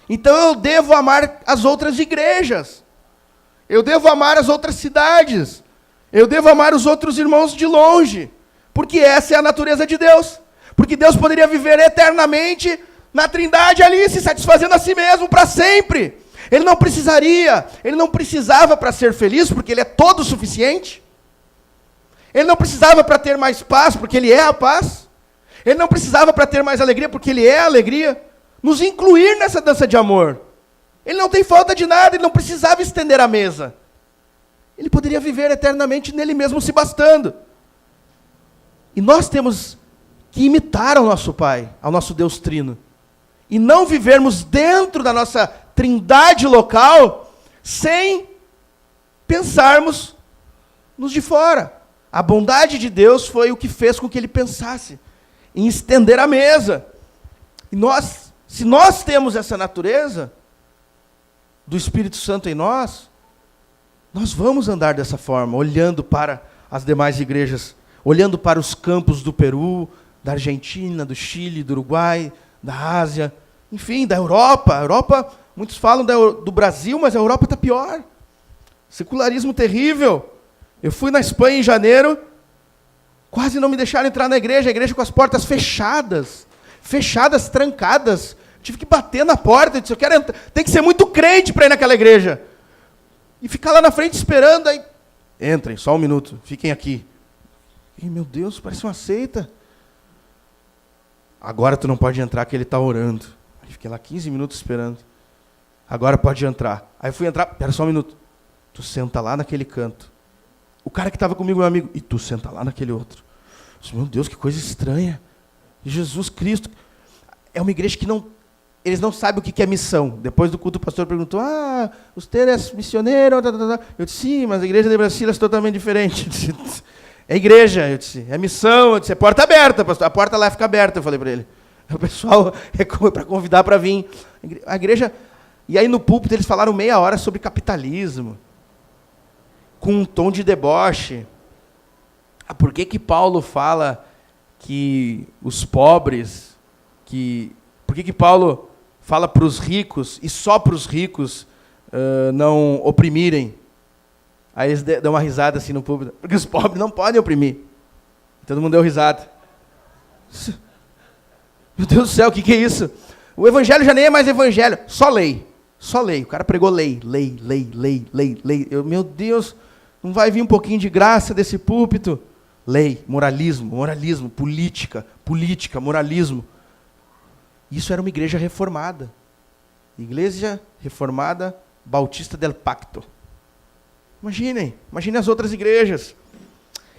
Então eu devo amar as outras igrejas. Eu devo amar as outras cidades. Eu devo amar os outros irmãos de longe. Porque essa é a natureza de Deus. Porque Deus poderia viver eternamente na Trindade ali, se satisfazendo a si mesmo para sempre. Ele não precisava para ser feliz, porque Ele é todo suficiente. Ele não precisava para ter mais paz, porque Ele é a paz. Ele não precisava para ter mais alegria, porque Ele é a alegria. Nos incluir nessa dança de amor. Ele não tem falta de nada, Ele não precisava estender a mesa. Ele poderia viver eternamente nele mesmo se bastando. E nós temos que imitar ao nosso Pai, ao nosso Deus Trino. E não vivermos dentro da nossa trindade local sem pensarmos nos de fora. A bondade de Deus foi o que fez com que Ele pensasse em estender a mesa. E se nós temos essa natureza do Espírito Santo em nós vamos andar dessa forma, olhando para as demais igrejas, olhando para os campos do Peru, da Argentina, do Chile, do Uruguai, da Ásia, enfim, da Europa. A Europa, muitos falam do Brasil, mas a Europa está pior. Secularismo terrível. Eu fui na Espanha em janeiro, quase não me deixaram entrar na igreja, a igreja com as portas fechadas, trancadas. Tive que bater na porta, eu disse, eu quero entrar. Tem que ser muito crente para ir naquela igreja. E ficar lá na frente esperando, aí, entrem, só um minuto, fiquem aqui. E, meu Deus, parece uma seita. Agora tu não pode entrar, que ele está orando. Aí fiquei lá 15 minutos esperando. Agora pode entrar. Aí fui entrar, espera só um minuto. Tu senta lá naquele canto. O cara que estava comigo, meu amigo, e tu senta lá naquele outro. Eu disse, meu Deus, que coisa estranha. Jesus Cristo. É uma igreja que eles não sabem o que é missão. Depois do culto, o pastor perguntou, você é missioneiro? Eu disse, sim, mas a igreja de Brasília é totalmente diferente. Disse, é igreja, eu disse, é missão, eu disse, é porta aberta, pastor. A porta lá fica aberta, eu falei para ele. O pessoal é para convidar para vir. A igreja... E aí no púlpito eles falaram meia hora sobre capitalismo, com um tom de deboche. Por que Paulo fala que os pobres... Por que Paulo fala para os ricos, e só para os ricos, não oprimirem? Aí eles dão uma risada assim no público, porque os pobres não podem oprimir. Todo mundo deu risada. Meu Deus do céu, o que é isso? O evangelho já nem é mais evangelho, só lei. Só lei. O cara pregou lei. Meu Deus, não vai vir um pouquinho de graça desse púlpito? Lei, moralismo, política, moralismo. Isso era uma igreja reformada. Igreja Reformada Bautista del Pacto. Imaginem as outras igrejas.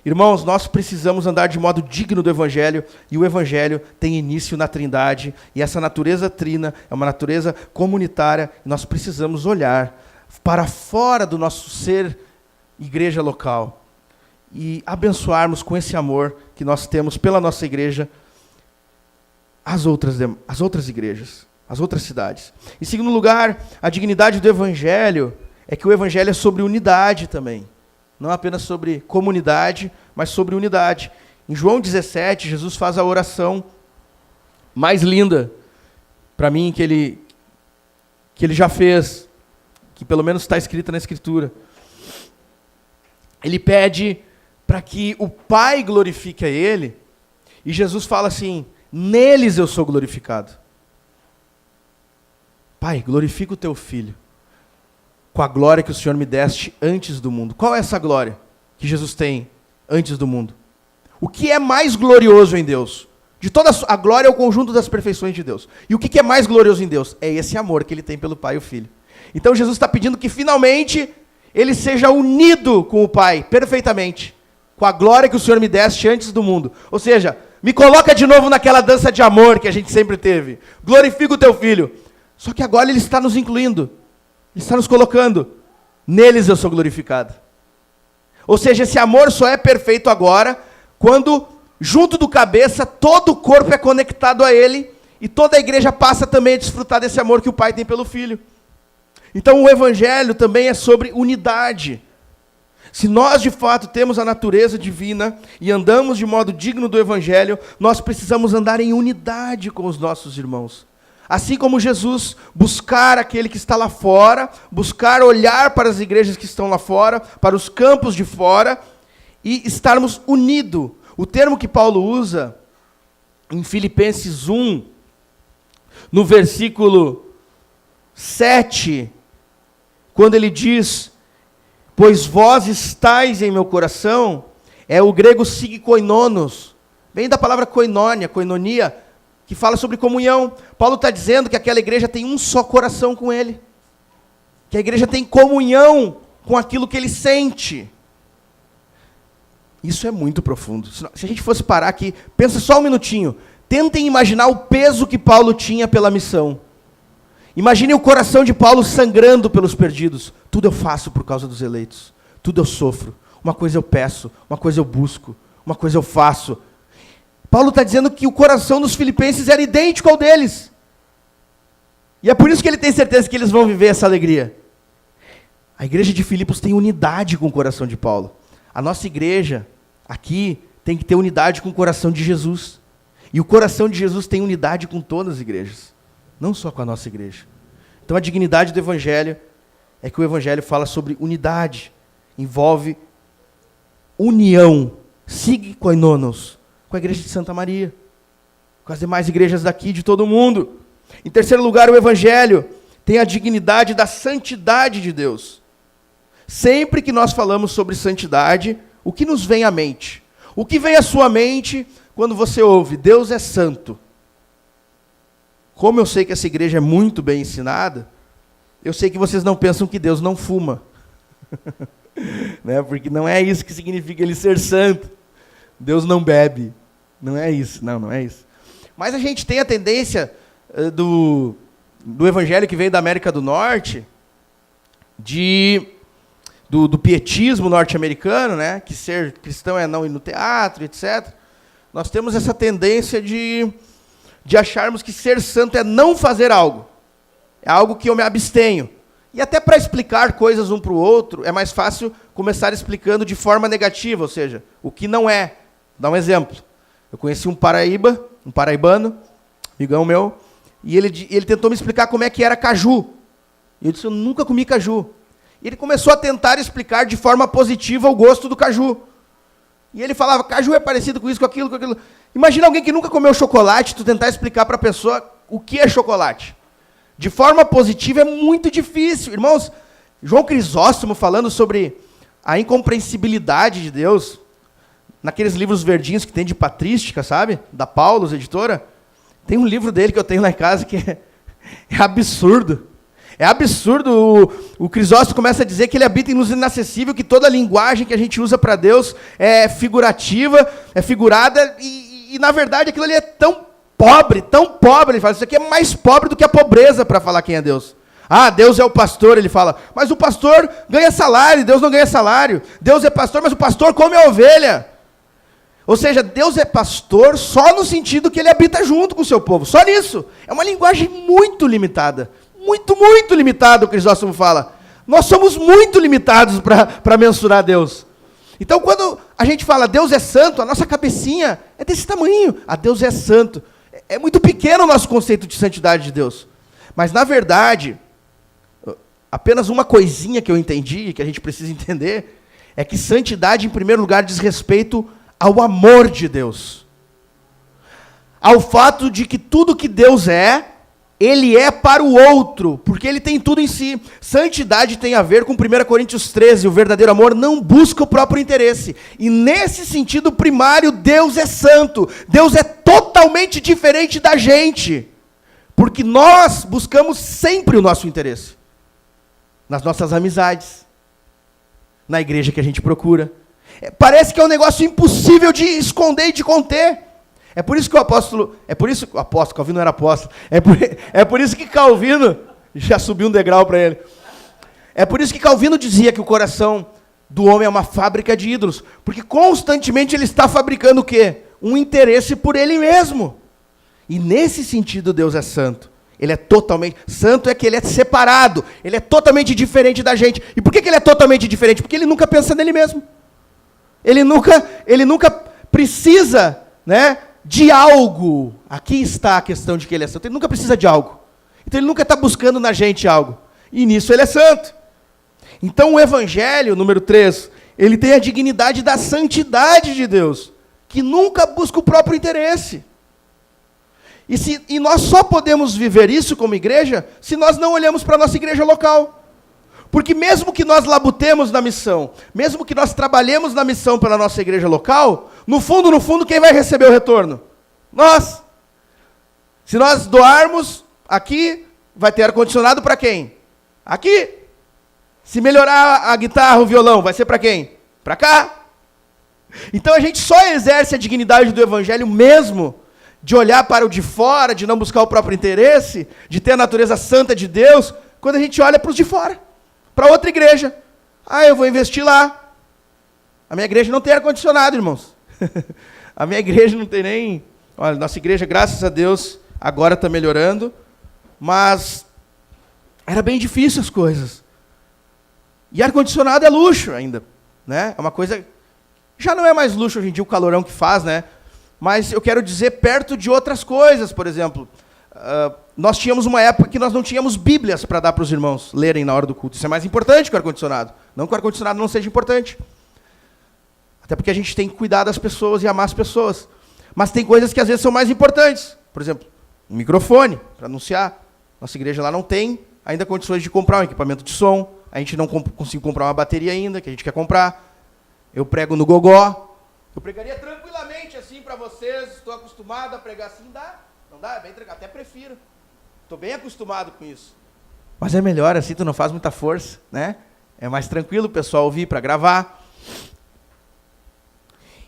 Irmãos, nós precisamos andar de modo digno do Evangelho, e o Evangelho tem início na Trindade, e essa natureza trina é uma natureza comunitária, e nós precisamos olhar para fora do nosso ser igreja local, e abençoarmos com esse amor que nós temos pela nossa igreja, as outras igrejas, as outras cidades. Em segundo lugar, a dignidade do Evangelho é que o Evangelho é sobre unidade também. Não apenas sobre comunidade, mas sobre unidade. Em João 17, Jesus faz a oração mais linda, para mim, que ele já fez, que pelo menos está escrita na Escritura. Ele pede para que o Pai glorifique a Ele, e Jesus fala assim, neles eu sou glorificado. Pai, glorifica o teu Filho com a glória que o Senhor me deste antes do mundo. Qual é essa glória que Jesus tem antes do mundo? O que é mais glorioso em Deus? De toda a glória é o conjunto das perfeições de Deus. E o que é mais glorioso em Deus? É esse amor que ele tem pelo Pai e o Filho. Então Jesus está pedindo que finalmente ele seja unido com o Pai, perfeitamente, com a glória que o Senhor me deste antes do mundo. Ou seja, me coloca de novo naquela dança de amor que a gente sempre teve. Glorifica o teu Filho. Só que agora ele está nos incluindo. Ele está nos colocando. Neles eu sou glorificado. Ou seja, esse amor só é perfeito agora quando, junto do cabeça, todo o corpo é conectado a ele e toda a igreja passa também a desfrutar desse amor que o Pai tem pelo Filho. Então o Evangelho também é sobre unidade. Se nós de fato temos a natureza divina e andamos de modo digno do Evangelho, nós precisamos andar em unidade com os nossos irmãos. Assim como Jesus buscar aquele que está lá fora, buscar olhar para as igrejas que estão lá fora, para os campos de fora, e estarmos unidos. O termo que Paulo usa em Filipenses 1, no versículo 7, quando ele diz, pois vós estáis em meu coração, é o grego sigkoinonos, vem da palavra koinonia, koinonia, que fala sobre comunhão. Paulo está dizendo que aquela igreja tem um só coração com ele, que a igreja tem comunhão com aquilo que ele sente. Isso é muito profundo. Se a gente fosse parar aqui, pensa só um minutinho, tentem imaginar o peso que Paulo tinha pela missão. Imagine o coração de Paulo sangrando pelos perdidos. Tudo eu faço por causa dos eleitos. Tudo eu sofro. Uma coisa eu peço, uma coisa eu busco, uma coisa eu faço. Paulo está dizendo que o coração dos filipenses era idêntico ao deles. E é por isso que ele tem certeza que eles vão viver essa alegria. A igreja de Filipos tem unidade com o coração de Paulo. A nossa igreja aqui tem que ter unidade com o coração de Jesus. E o coração de Jesus tem unidade com todas as igrejas, não só com a nossa igreja. Então a dignidade do Evangelho é que o Evangelho fala sobre unidade, envolve união, sigkoinonos, com a igreja de Santa Maria, com as demais igrejas daqui, de todo mundo. Em terceiro lugar, o Evangelho tem a dignidade da santidade de Deus. Sempre que nós falamos sobre santidade, o que nos vem à mente? O que vem à sua mente quando você ouve, Deus é santo? Como eu sei que essa igreja é muito bem ensinada, eu sei que vocês não pensam que Deus não fuma. Né? Porque não é isso que significa ele ser santo. Deus não bebe. Não é isso, não é isso. Mas a gente tem a tendência do evangelho que vem da América do Norte, do pietismo norte-americano, né? Que ser cristão é não ir no teatro, etc. Nós temos essa tendência de acharmos que ser santo é não fazer algo. É algo que eu me abstenho. E até para explicar coisas um para o outro, é mais fácil começar explicando de forma negativa, ou seja, o que não é. Vou dar um exemplo. Eu conheci um paraibano, amigão meu, e ele tentou me explicar como é que era caju. E eu disse, eu nunca comi caju. E ele começou a tentar explicar de forma positiva o gosto do caju. E ele falava, caju é parecido com isso, com aquilo, com aquilo. Imagina alguém que nunca comeu chocolate, tu tentar explicar para a pessoa o que é chocolate. De forma positiva é muito difícil. Irmãos, João Crisóstomo falando sobre a incompreensibilidade de Deus, naqueles livros verdinhos que tem de patrística, sabe? Da Paulus, editora. Tem um livro dele que eu tenho lá em casa que é absurdo. É absurdo. O Crisóstomo começa a dizer que ele habita em luz inacessível, que toda a linguagem que a gente usa para Deus é figurativa, é figurada, e na verdade aquilo ali é tão pobre, ele fala, isso aqui é mais pobre do que a pobreza para falar quem é Deus. Ah, Deus é o pastor, ele fala, mas o pastor ganha salário, Deus não ganha salário. Deus é pastor, mas o pastor come a ovelha. Ou seja, Deus é pastor só no sentido que ele habita junto com o seu povo, só nisso. É uma linguagem muito limitada. Muito, muito limitado, o Crisóstomo fala. Nós somos muito limitados para mensurar Deus. Então, quando a gente fala Deus é santo, a nossa cabecinha é desse tamanho. Ah, Deus é santo. É muito pequeno o nosso conceito de santidade de Deus. Mas, na verdade, apenas uma coisinha que eu entendi, que a gente precisa entender, é que santidade, em primeiro lugar, diz respeito ao amor de Deus. Ao fato de que tudo que Deus é, ele é para o outro, porque ele tem tudo em si. Santidade tem a ver com 1 Coríntios 13, o verdadeiro amor não busca o próprio interesse. E nesse sentido primário, Deus é santo. Deus é totalmente diferente da gente. Porque nós buscamos sempre o nosso interesse. Nas nossas amizades. Na igreja que a gente procura. Parece que é um negócio impossível de esconder e de conter. É por isso que Calvino não era apóstolo, é por isso que Calvino, já subiu um degrau para ele, é por isso que Calvino dizia que o coração do homem é uma fábrica de ídolos, porque constantemente ele está fabricando o quê? Um interesse por ele mesmo. E nesse sentido Deus é santo. Ele é totalmente, santo é que ele é separado, ele é totalmente diferente da gente. E por que ele é totalmente diferente? Porque ele nunca pensa nele mesmo. Ele nunca precisa, né, de algo. Aqui está a questão de que ele é santo. Ele nunca precisa de algo. Então ele nunca está buscando na gente algo. E nisso ele é santo. Então o Evangelho, número 3, ele tem a dignidade da santidade de Deus, que nunca busca o próprio interesse. E nós só podemos viver isso como igreja se nós não olhamos para a nossa igreja local. Porque mesmo que nós labutemos na missão, mesmo que nós trabalhemos na missão pela nossa igreja local, no fundo, quem vai receber o retorno? Nós. Se nós doarmos aqui, vai ter ar-condicionado para quem? Aqui. Se melhorar a guitarra, o violão, vai ser para quem? Para cá. Então a gente só exerce a dignidade do Evangelho mesmo de olhar para o de fora, de não buscar o próprio interesse, de ter a natureza santa de Deus, quando a gente olha para os de fora. Para outra igreja. Eu vou investir lá. A minha igreja não tem ar-condicionado, irmãos. A minha igreja não tem nem... Olha, nossa igreja, graças a Deus, agora está melhorando. Mas era bem difícil as coisas. E ar-condicionado é luxo ainda. Né? É uma coisa... Já não é mais luxo hoje em dia o calorão que faz, né? Mas eu quero dizer perto de outras coisas, por exemplo... nós tínhamos uma época que nós não tínhamos Bíblias para dar para os irmãos lerem na hora do culto. Isso é mais importante que o ar-condicionado. Não que o ar-condicionado não seja importante. Até porque a gente tem que cuidar das pessoas e amar as pessoas. Mas tem coisas que às vezes são mais importantes. Por exemplo, um microfone para anunciar. Nossa igreja lá não tem ainda condições de comprar um equipamento de som. A gente não conseguiu comprar uma bateria ainda, que a gente quer comprar. Eu prego no gogó. Eu pregaria tranquilamente assim para vocês. Estou acostumado a pregar assim, dá. Não dá? É bem tranquilo. Até prefiro. Estou bem acostumado com isso. Mas é melhor assim, tu não faz muita força, né? É mais tranquilo o pessoal ouvir para gravar.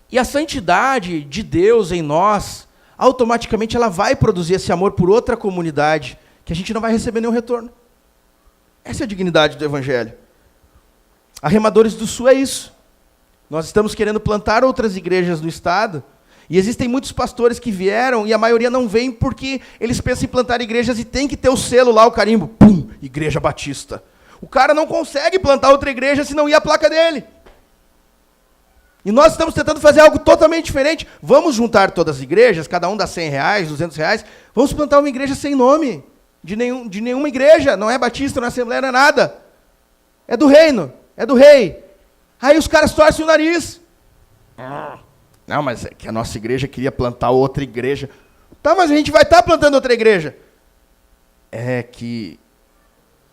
E a santidade de Deus em nós, automaticamente ela vai produzir esse amor por outra comunidade, que a gente não vai receber nenhum retorno. Essa é a dignidade do Evangelho. A Remadores do Sul é isso. Nós estamos querendo plantar outras igrejas no estado, e existem muitos pastores que vieram, e a maioria não vem porque eles pensam em plantar igrejas e tem que ter o selo lá, o carimbo, pum, Igreja Batista. O cara não consegue plantar outra igreja se não ir a placa dele. E nós estamos tentando fazer algo totalmente diferente. Vamos juntar todas as igrejas, cada um dá R$100, R$200, vamos plantar uma igreja sem nome, de nenhuma igreja, não é batista, não é assembleia, não é nada. É do reino, é do rei. Aí os caras torcem o nariz. Não, mas é que a nossa igreja queria plantar outra igreja. Tá, mas a gente vai estar plantando outra igreja. É que,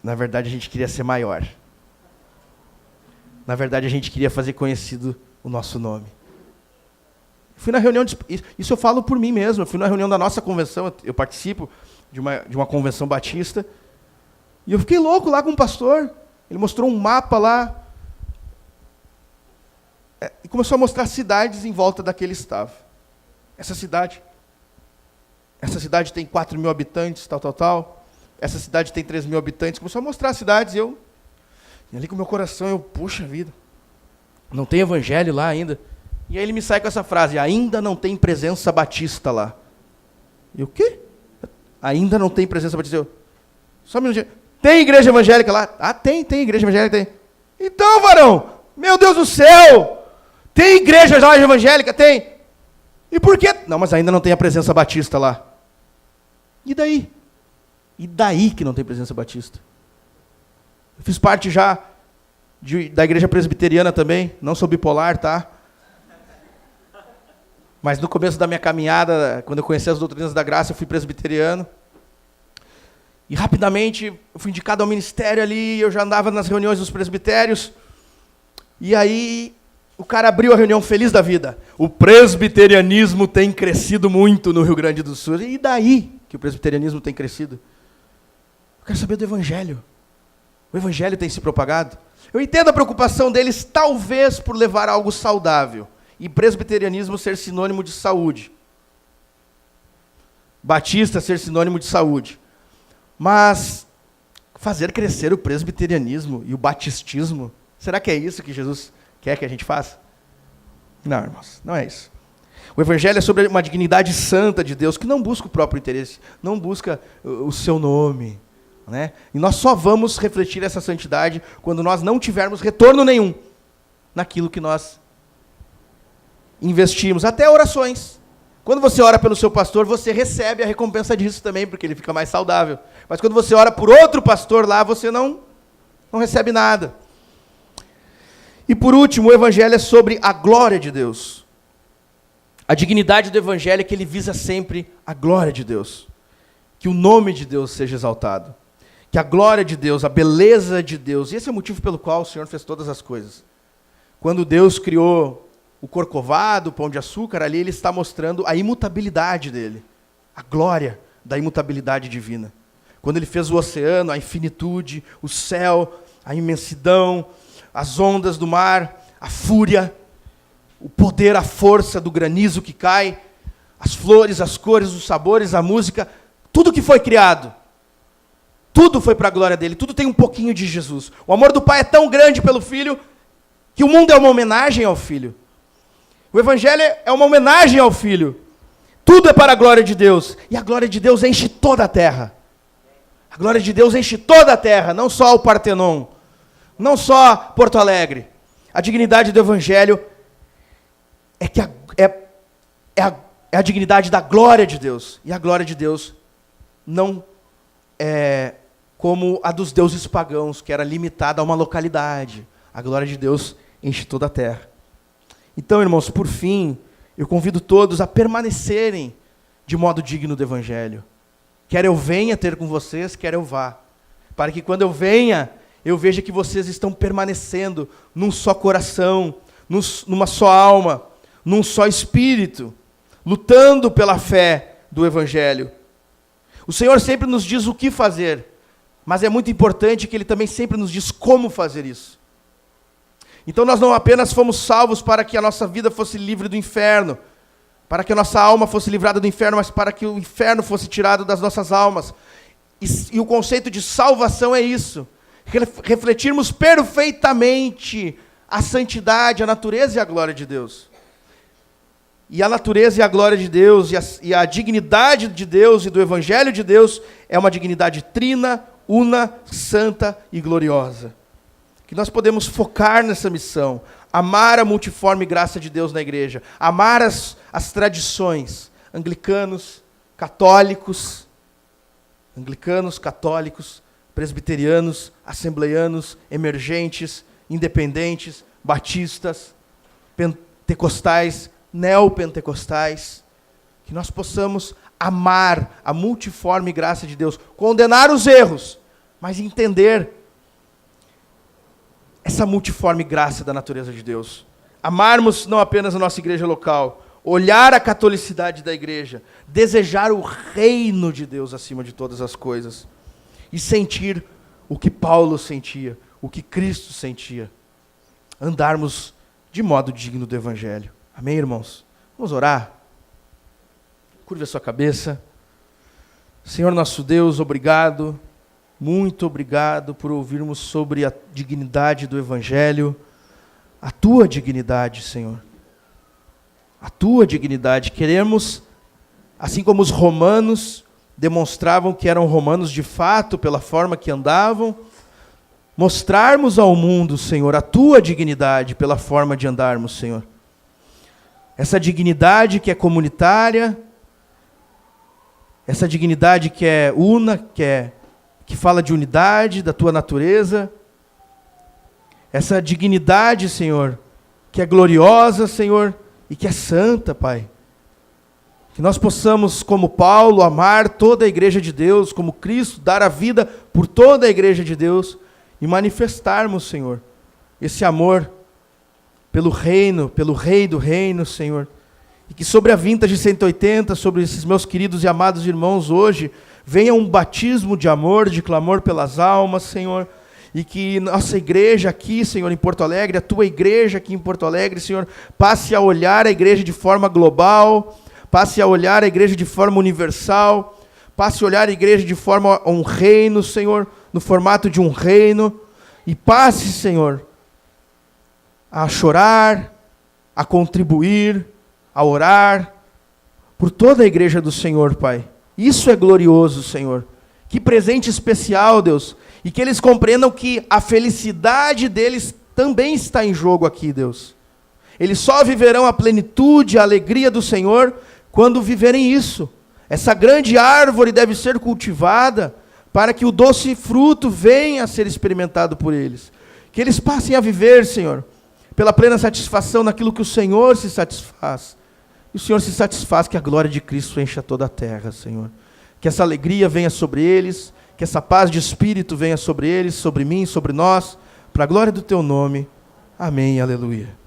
na verdade, a gente queria ser maior. Na verdade, a gente queria fazer conhecido o nosso nome. Fui na reunião, isso eu falo por mim mesmo, eu fui na reunião da nossa convenção, eu participo de uma convenção batista, e eu fiquei louco lá com o pastor, ele mostrou um mapa lá, e começou a mostrar cidades em volta da que ele estava. Essa cidade tem 4.000 habitantes, tal. Essa cidade tem 3.000 habitantes. Começou a mostrar as cidades, e ali com o meu coração, puxa vida, não tem evangelho lá ainda. E aí ele me sai com essa frase, ainda não tem presença batista lá. E o quê? Ainda não tem presença batista. Só um minutinho. Tem igreja evangélica lá? Tem igreja evangélica, tem. Então, varão, meu Deus do céu, tem igreja lá evangélica? Tem. E por quê? Não, mas ainda não tem a presença batista lá. E daí? E daí que não tem presença batista? Eu fiz parte já da igreja presbiteriana também, não sou bipolar, tá? Mas no começo da minha caminhada, quando eu conheci as doutrinas da graça, eu fui presbiteriano. E rapidamente eu fui indicado ao ministério ali, eu já andava nas reuniões dos presbitérios. E aí o cara abriu a reunião feliz da vida. O presbiterianismo tem crescido muito no Rio Grande do Sul. E daí que o presbiterianismo tem crescido? Eu quero saber do evangelho. O evangelho tem se propagado? Eu entendo a preocupação deles, talvez por levar algo saudável. E presbiterianismo ser sinônimo de saúde. Batista ser sinônimo de saúde. Mas fazer crescer o presbiterianismo e o batistismo, será que é isso que Jesus quer que a gente faça? Não, irmãos, não é isso. O evangelho é sobre uma dignidade santa de Deus, que não busca o próprio interesse, não busca o seu nome, né? E nós só vamos refletir essa santidade quando nós não tivermos retorno nenhum naquilo que nós investimos, até orações. Quando você ora pelo seu pastor, você recebe a recompensa disso também, porque ele fica mais saudável. Mas quando você ora por outro pastor lá, você não recebe nada. E por último, o evangelho é sobre a glória de Deus. A dignidade do evangelho é que ele visa sempre a glória de Deus. Que o nome de Deus seja exaltado. Que a glória de Deus, a beleza de Deus. E esse é o motivo pelo qual o Senhor fez todas as coisas. Quando Deus criou o corcovado, o pão de açúcar, ali ele está mostrando a imutabilidade dele. A glória da imutabilidade divina. Quando ele fez o oceano, a infinitude, o céu, a imensidão, as ondas do mar, a fúria, o poder, a força do granizo que cai, as flores, as cores, os sabores, a música, tudo que foi criado, tudo foi para a glória dele, tudo tem um pouquinho de Jesus. O amor do Pai é tão grande pelo Filho, que o mundo é uma homenagem ao Filho. O Evangelho é uma homenagem ao Filho. Tudo é para a glória de Deus. E a glória de Deus enche toda a terra. A glória de Deus enche toda a terra, não só o Partenon, não só Porto Alegre. A dignidade do Evangelho é que é a dignidade da glória de Deus. E a glória de Deus não é como a dos deuses pagãos, que era limitada a uma localidade. A glória de Deus enche toda a terra. Então, irmãos, por fim, eu convido todos a permanecerem de modo digno do Evangelho. Quer eu venha ter com vocês, quer eu vá. Para que quando eu venha, eu veja que vocês estão permanecendo num só coração, numa só alma, num só espírito, lutando pela fé do Evangelho. O Senhor sempre nos diz o que fazer, mas é muito importante que Ele também sempre nos diz como fazer isso. Então nós não apenas fomos salvos para que a nossa vida fosse livre do inferno, para que a nossa alma fosse livrada do inferno, mas para que o inferno fosse tirado das nossas almas. E o conceito de salvação é isso. Refletirmos perfeitamente a santidade, a natureza e a glória de Deus. E a natureza e a glória de Deus, e a dignidade de Deus e do Evangelho de Deus é uma dignidade trina, una, santa e gloriosa. Que nós podemos focar nessa missão, amar a multiforme graça de Deus na igreja, amar as tradições, anglicanos, católicos, presbiterianos, assembleianos, emergentes, independentes, batistas, pentecostais, neopentecostais, que nós possamos amar a multiforme graça de Deus, condenar os erros, mas entender essa multiforme graça da natureza de Deus. Amarmos não apenas a nossa igreja local, olhar a catolicidade da igreja, desejar o reino de Deus acima de todas as coisas, e sentir o que Paulo sentia, o que Cristo sentia. Andarmos de modo digno do Evangelho. Amém, irmãos? Vamos orar? Curve a sua cabeça. Senhor nosso Deus, obrigado. Muito obrigado por ouvirmos sobre a dignidade do Evangelho, a tua dignidade, Senhor. A tua dignidade. Queremos, assim como os romanos demonstravam que eram romanos de fato, pela forma que andavam, mostrarmos ao mundo, Senhor, a tua dignidade pela forma de andarmos, Senhor. Essa dignidade que é comunitária, essa dignidade que é una, que fala de unidade, da tua natureza, essa dignidade, Senhor, que é gloriosa, Senhor, e que é santa, Pai. Que nós possamos, como Paulo, amar toda a igreja de Deus, como Cristo, dar a vida por toda a igreja de Deus e manifestarmos, Senhor, esse amor pelo reino, pelo Rei do reino, Senhor. E que sobre a Vintage 180, sobre esses meus queridos e amados irmãos hoje, venha um batismo de amor, de clamor pelas almas, Senhor. E que nossa igreja aqui, Senhor, em Porto Alegre, a tua igreja aqui em Porto Alegre, Senhor, passe a olhar a igreja de forma global, passe a olhar a igreja de forma universal, passe a olhar a igreja de forma a um reino, Senhor, no formato de um reino, e passe, Senhor, a chorar, a contribuir, a orar por toda a igreja do Senhor, Pai. Isso é glorioso, Senhor. Que presente especial, Deus, e que eles compreendam que a felicidade deles também está em jogo aqui, Deus. Eles só viverão a plenitude, a alegria do Senhor quando viverem isso. Essa grande árvore deve ser cultivada para que o doce fruto venha a ser experimentado por eles. Que eles passem a viver, Senhor, pela plena satisfação naquilo que o Senhor se satisfaz. E o Senhor se satisfaz que a glória de Cristo encha toda a terra, Senhor. Que essa alegria venha sobre eles, que essa paz de espírito venha sobre eles, sobre mim, sobre nós, para a glória do teu nome. Amém e aleluia.